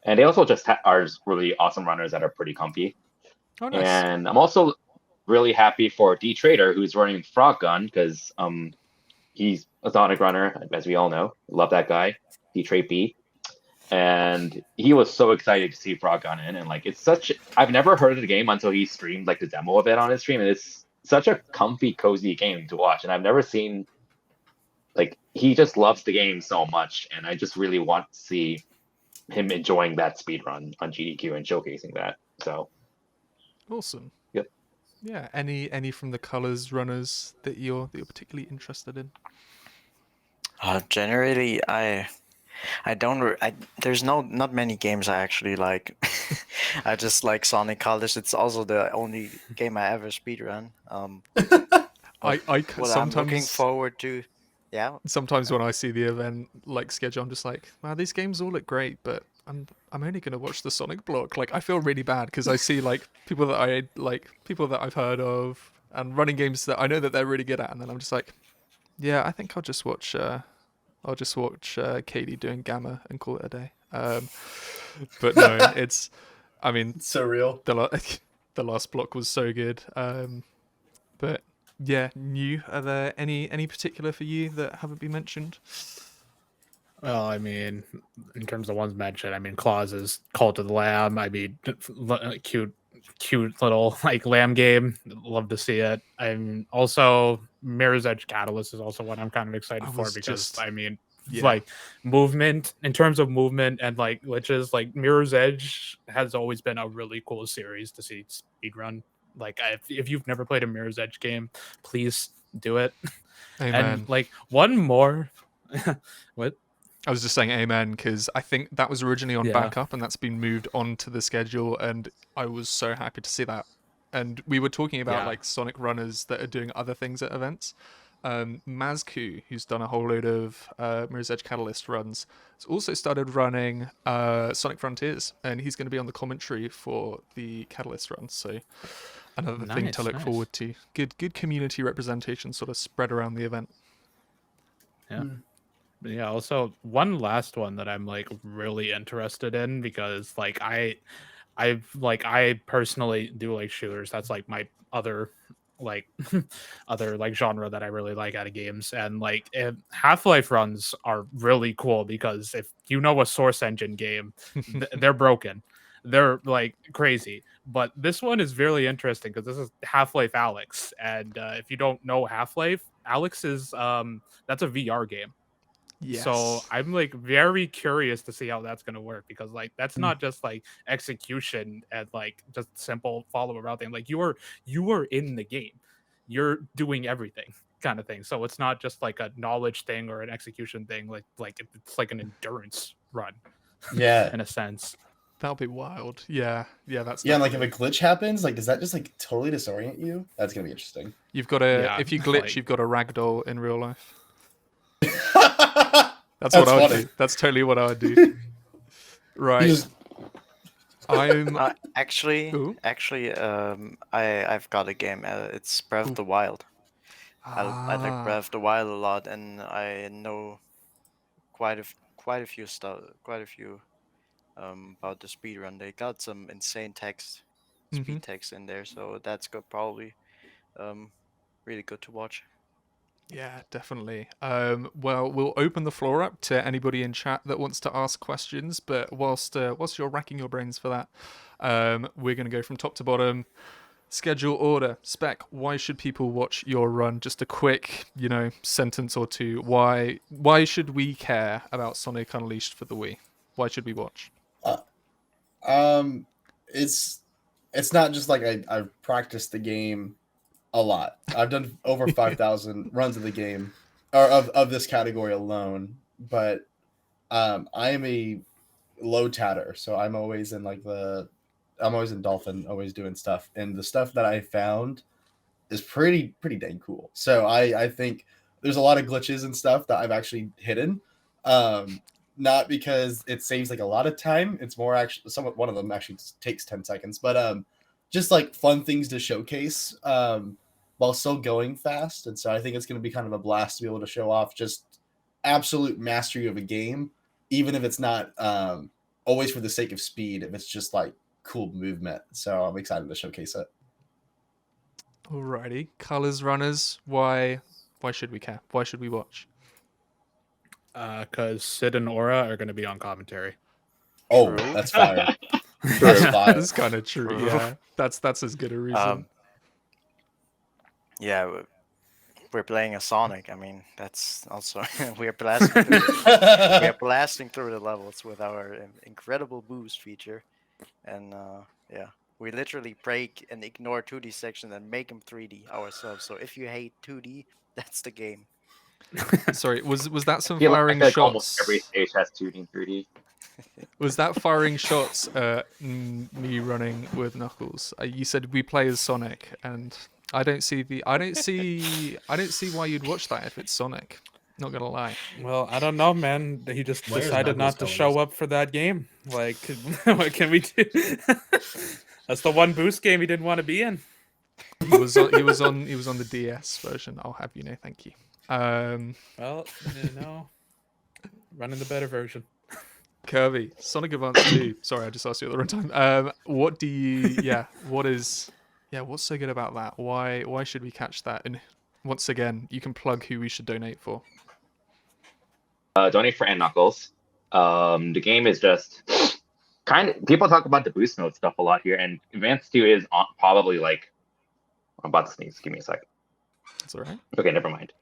and they also just are really awesome runners that are pretty comfy. Oh, nice. And I'm also really happy for D Trader, who's running Frog Gun, because he's a Sonic runner, as we all know. Love that guy, D Trade B. And he was so excited to see Frog Gun in, and like it's such. I've never heard of the game until he streamed like the demo of it on his stream, and it's such a comfy, cozy game to watch. And I've never seen like he just loves the game so much, and I just really want to see him enjoying that speed run on GDQ and showcasing that. So Awesome. Yep. Yeah. Any from the colors runners that you're particularly interested in? Generally, I don't. There's not many games I actually like. I just like Sonic Colors. It's also the only game I ever speedrun. I What I'm looking sometimes forward to. Yeah. sometimes when I see the event like schedule, I'm just like, wow, these games all look great, but I'm only gonna watch the Sonic block. Like I feel really bad because I see like people that I've heard of and running games that I know that they're really good at, and then I'm just like, yeah, I think I'll just watch Katie doing Gamma and call it a day. But no, it's, I mean, It's so real. the last block was so good. But yeah, new. Are there any particular for you that haven't been mentioned? Well, I mean, in terms of ones mentioned, I mean, Claus's Call to the Lamb. I mean, cute little like lamb game. Love to see it. And also Mirror's Edge Catalyst is also one I'm kind of excited for because I mean, like movement in terms of movement and like glitches. Like Mirror's Edge has always been a really cool series to see speedrun. Like if you've never played a Mirror's Edge game, please do it. Amen. And like one more, what? I was just saying amen because I think that was originally on Yeah. backup and that's been moved onto the schedule, and I was so happy to see that. And we were talking about like Sonic runners that are doing other things at events. Mazku, who's done a whole load of Mirror's Edge Catalyst runs, has also started running Sonic Frontiers, and he's going to be on the commentary for the Catalyst runs. So another thing to look forward to. Good community representation sort of spread around the event. Yeah. Yeah, also one last one that I'm like really interested in because like I personally do like shooters. That's like my other like other like genre that I really like out of games. And like Half-Life runs are really cool because if you know a Source Engine game, they're broken. They're like crazy. But this one is really interesting because this is Half-Life Alyx. And if you don't know Half-Life, Alyx is that's a VR game. Yes. So I'm like very curious to see how that's gonna work because like that's not just like execution and like just simple follow around thing. Like you are in the game, you're doing everything kind of thing. So it's not just like a knowledge thing or an execution thing. Like it's like an endurance run. Yeah. In a sense. That'll be wild. Yeah, that's and like if a glitch happens, like does that just like totally disorient you? That's gonna be interesting. You've got to if you glitch, like... you've got to ragdoll in real life. That's what I would funny. do. That's totally what I would do. Right. I'm actually, I've got a game. It's Breath of the Wild. I like Breath of the Wild a lot, and I know quite a few about the speedrun. They got some insane speed text in there, so that's probably really good to watch. Yeah, definitely. Well, we'll open the floor up to anybody in chat that wants to ask questions. But whilst you're racking your brains for that, we're going to go from top to bottom. Schedule order. Spec, why should people watch your run? Just a quick, sentence or two. Why should we care about Sonic Unleashed for the Wii? Why should we watch? It's not just like I've practiced the game a lot. I've done over 5,000 runs of the game, or of this category alone. But I am a low tatter, so I'm always in I'm always in Dolphin, always doing stuff, and the stuff that I found is pretty dang cool. So I think there's a lot of glitches and stuff that I've actually hidden. Not because it saves like a lot of time. It's more actually one of them actually takes 10 seconds, but just like fun things to showcase while still going fast. And so I think it's going to be kind of a blast to be able to show off just absolute mastery of a game, even if it's not always for the sake of speed if it's just like cool movement. So I'm excited to showcase it. Alrighty, colors runners. Why should we care? Why should we watch? Because Sid and Aura are going to be on commentary. Oh, True. that's fire. That's fire. That's kind of true. Yeah, that's as good a reason. Yeah, we're playing a Sonic. I mean, that's also we're blasting through the levels with our incredible boost feature, and yeah, we literally break and ignore 2D section and make them 3D ourselves. So if you hate 2D, that's the game. Sorry, was that some I feel firing like shots? almost every stage has 2D and 3D. Was that firing shots at me running with Knuckles? You said we play as Sonic, and I don't see why you'd watch that if it's Sonic. Not gonna lie. Well, I don't know, man. He just Where's decided Knuckles not to going? show up for that game. Like, what can we do? That's the one boost game he didn't want to be in. He was on the DS version. I'll have you know. Thank you. Well, running the better version. Kirby, Sonic Advance 2. Sorry, I just asked you at the wrong time. What's so good about that? Why should we catch that? And once again, you can plug who we should donate for. Donate for N Knuckles. The game is just people talk about the boost mode stuff a lot here, and Advance 2 is probably like, I'm about to sneeze. Give me a sec. That's all right. Okay, never mind.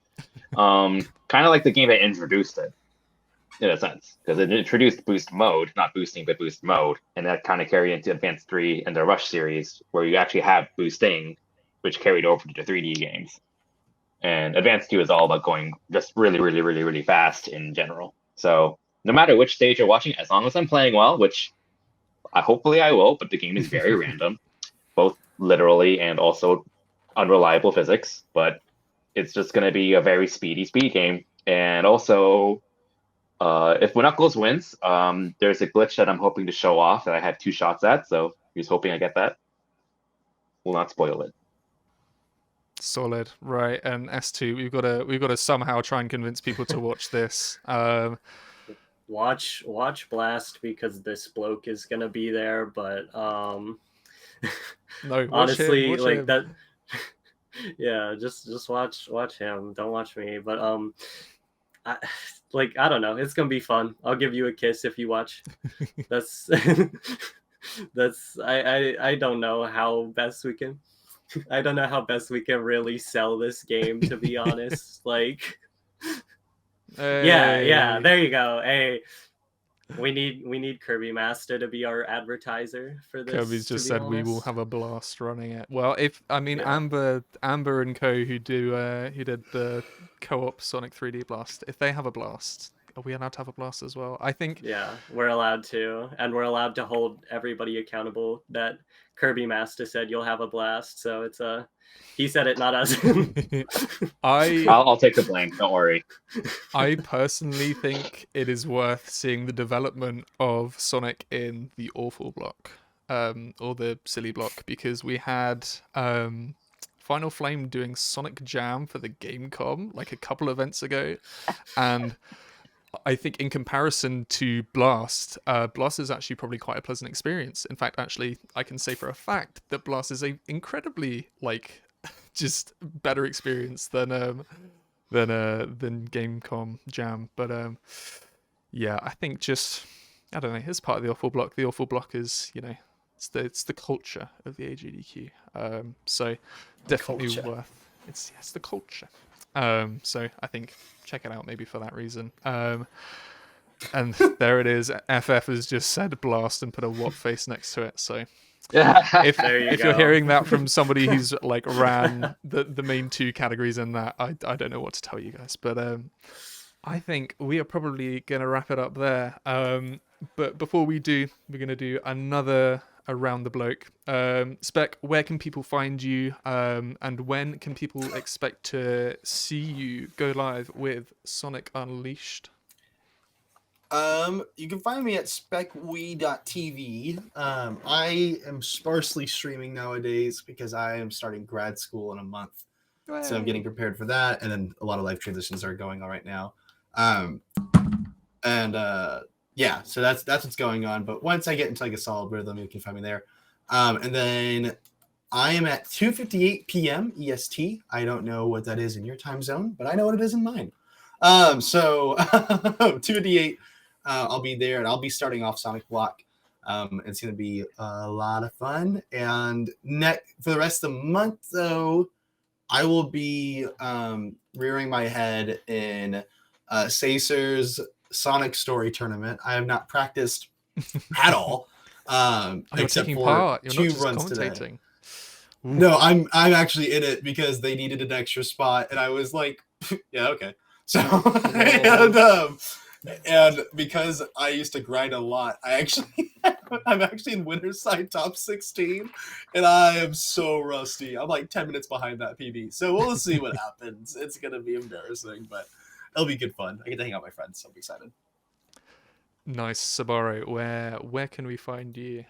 Kind of like the game that introduced it, in a sense, because it introduced boost mode, not boosting, but boost mode, and that kind of carried into Advance 3 and the Rush series, where you actually have boosting, which carried over to the 3D games. And Advance 2 is all about going just really, really, really, really fast in general. So no matter which stage you're watching, as long as I'm playing well, which hopefully I will, but the game is very random, both literally and also unreliable physics, but it's just going to be a very speed game. And also, if Knuckles wins, there's a glitch that I'm hoping to show off that I have 2 shots at, so he's hoping I get that. Will not spoil it. Solid, right? And S2, we've got to somehow try and convince people to watch this. Watch Blast because this bloke is gonna be there, but No, honestly, watch like him. that. Yeah, just watch him. Don't watch me. But I don't know. It's gonna be fun. I'll give you a kiss if you watch. That's I don't know how best we can. I don't know how best we can really sell this game, to be honest. Like, yeah, there you go. Hey, we need Kirbymastah to be our advertiser for this. Kirby's just said we will have a blast running it. Well, Yeah. Amber and Co who did the co-op Sonic 3D Blast, if they have a blast, are we allowed to have a blast as well? I think. Yeah, we're allowed to, and we're allowed to hold everybody accountable. That Kirbymastah said you'll have a blast, so it's he said it, not us. I'll take the blame. Don't worry. I personally think it is worth seeing the development of Sonic in the awful block, or the silly block, because we had Final Flame doing Sonic Jam for the Gamecom like a couple events ago, and I think in comparison to Blast, Blast is actually probably quite a pleasant experience. In fact, actually, I can say for a fact that Blast is a incredibly just better experience than Gamecom Jam. But yeah, I think I don't know. It's part of the awful block. The awful block is it's the culture of the AGDQ. So definitely worth. It's the culture. So I think check it out maybe for that reason. And there it is. FF has just said blast and put a what face next to it. So if you're hearing that from somebody who's ran the main 2 categories in that, I don't know what to tell you guys. But I think we are probably gonna wrap it up there. But before we do, we're gonna do another Around the Bloke. Speck, where can people find you, and when can people expect to see you go live with Sonic Unleashed? You can find me at SpeckWii.tv. I am sparsely streaming nowadays because I am starting grad school in a month. So I'm getting prepared for that, and then a lot of life transitions are going on right now. yeah, so that's what's going on. But once I get into like a solid rhythm, you can find me there. And then I am at 2:58 p.m. EST. I don't know what that is in your time zone, but I know what it is in mine. So 2:58, I'll be there, and I'll be starting off Sonic Block. It's going to be a lot of fun. And for the rest of the month, though, I will be rearing my head in Sacer's Sonic Story Tournament. I have not practiced at all, except for part. You're 2 not just runs commentating. today. No, I'm actually in it because they needed an extra spot, and I was like, yeah, okay. So and because I used to grind a lot, I'm actually in winner's side top 16, and I am so rusty. I'm like 10 minutes behind that PB. So we'll see what happens. It's gonna be embarrassing, but it'll be good fun. I get to hang out with my friends, so I'm excited. Nice, Subbaro. Where can we find you?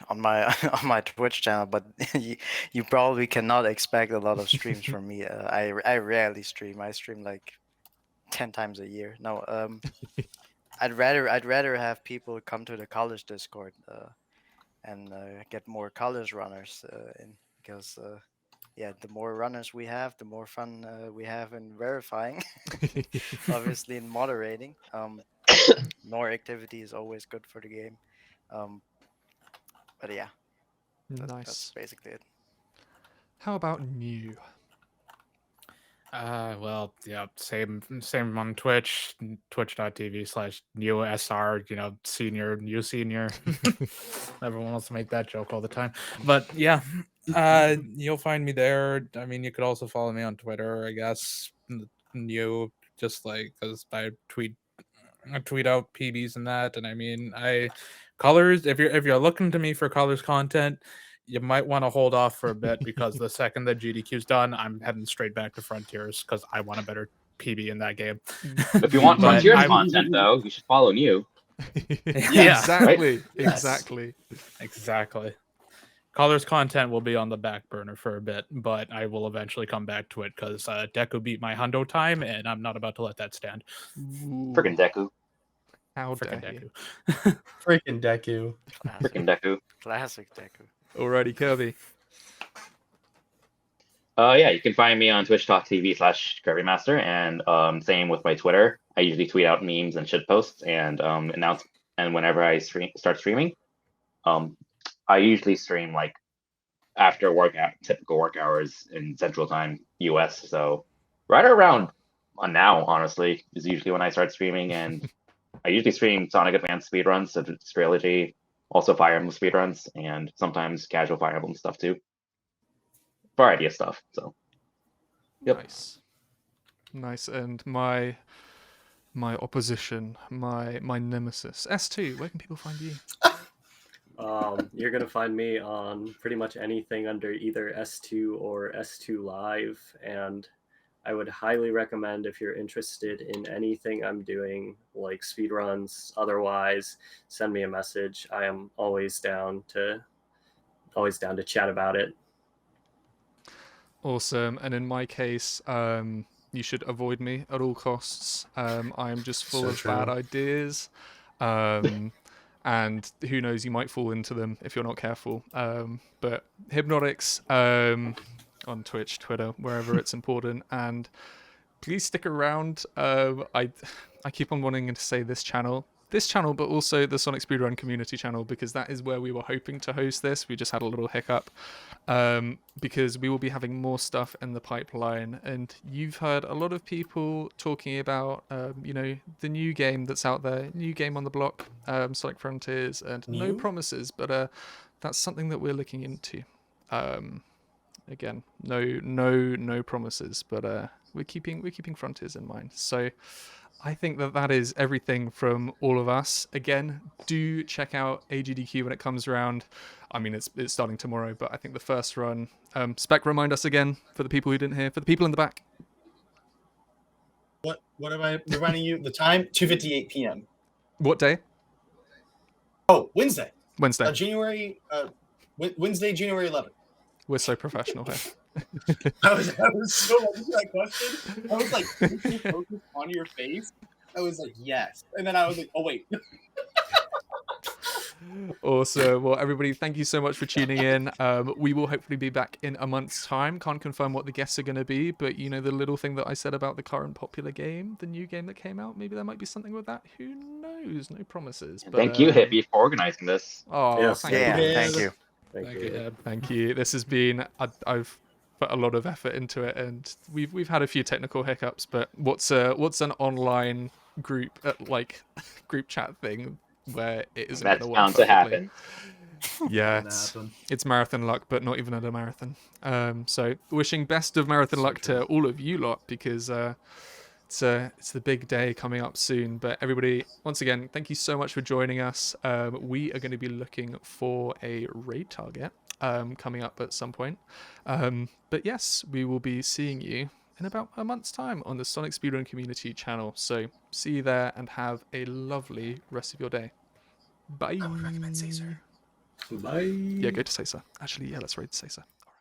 On my Twitch channel, but you probably cannot expect a lot of streams from me. I rarely stream. I stream like 10 times a year. No, I'd rather have people come to the college Discord and get more college runners in, because yeah, the more runners we have, the more fun we have in verifying. Obviously, in moderating. More activity is always good for the game. But yeah, that's Nice. basically it. How about new? Well, yeah, same on Twitch, twitch.tv/newsr, senior, new senior. Everyone wants to make that joke all the time. But yeah, you'll find me there. I mean, you could also follow me on Twitter, I guess. New, just like, because I tweet out PBs and that. And I mean, colors, if you're looking to me for colors content, you might want to hold off for a bit, because the second that GDQ's done, I'm heading straight back to Frontiers because I want a better PB in that game. If you want Frontiers content, though, you should follow New. Yeah, exactly. Yes. Exactly. Colors content will be on the back burner for a bit, but I will eventually come back to it because Deku beat my hundo time, and I'm not about to let that stand. Freaking Deku. How Freaking dare you. Deku. Freaking Deku. Freaking Deku. Classic Deku. Alrighty, Kirby. Yeah, you can find me on twitch.tv/Kirbymastah, and same with my Twitter. I usually tweet out memes and shit posts and announce, and whenever I start streaming, I usually stream like after typical work hours in Central Time, US. So right around now, honestly, is usually when I start streaming, and I usually stream Sonic Advanced speedruns, so it's Trilogy, also Fire Emblem speedruns, and sometimes casual Fire Emblem stuff too. Variety of stuff. So, yep. Nice. And my opposition, my nemesis, S2. Where can people find you? You're gonna find me on pretty much anything under either S2 or S2 Live, and I would highly recommend, if you're interested in anything I'm doing, like speedruns, otherwise, send me a message. I am always down to chat about it. Awesome. And in my case, you should avoid me at all costs. I am just full of bad ideas. And who knows, you might fall into them if you're not careful. But Hibnotix on Twitch, Twitter, wherever it's important. And please stick around. I keep on wanting to say this channel, but also the Sonic Speedrun Community channel, because that is where we were hoping to host this. We just had a little hiccup, because we will be having more stuff in the pipeline. And you've heard a lot of people talking about, the new game that's out there, new game on the block, Sonic Frontiers, and no promises, but that's something that we're looking into. Again, no promises, but we're keeping Frontiers in mind. So I think that is everything from all of us. Again, do check out AGDQ when it comes around. I mean, it's starting tomorrow, but I think the first run. Speck, remind us again for the people who didn't hear, for the people in the back. What am I reminding you? The time? 2:58 p.m. What day? Oh, Wednesday. Wednesday. Wednesday, January 11th. We're so professional here. I was so ready for that question. I was like, focus on your face. I was like, yes. And then I was like, oh, wait. Awesome. Well, everybody, thank you so much for tuning in. We will hopefully be back in a month's time. Can't confirm what the guests are going to be, but you know, the little thing that I said about the current popular game, the new game that came out, maybe there might be something with that. Who knows? No promises. But, Thank you, Hippie, for organizing this. Oh, Yes. thank Yeah, you. thank you. Thank you. Yeah. Thank you. This has been I've put a lot of effort into it, and we've had a few technical hiccups. But what's an online group group chat thing where it isn't going That's to work bound to perfectly? happen. Yeah, Gonna happen. it's marathon luck, but not even at a marathon. So wishing best of marathon luck to all of you lot, because it's the big day coming up soon. But everybody, once again, thank you so much for joining us. We are going to be looking for a raid target coming up at some point. But yes, we will be seeing you in about a month's time on the Sonic Speedrun Community channel. So see you there and have a lovely rest of your day. Bye. I would recommend Caesar. Bye. Yeah, go to Caesar. Actually, yeah, let's raid Caesar.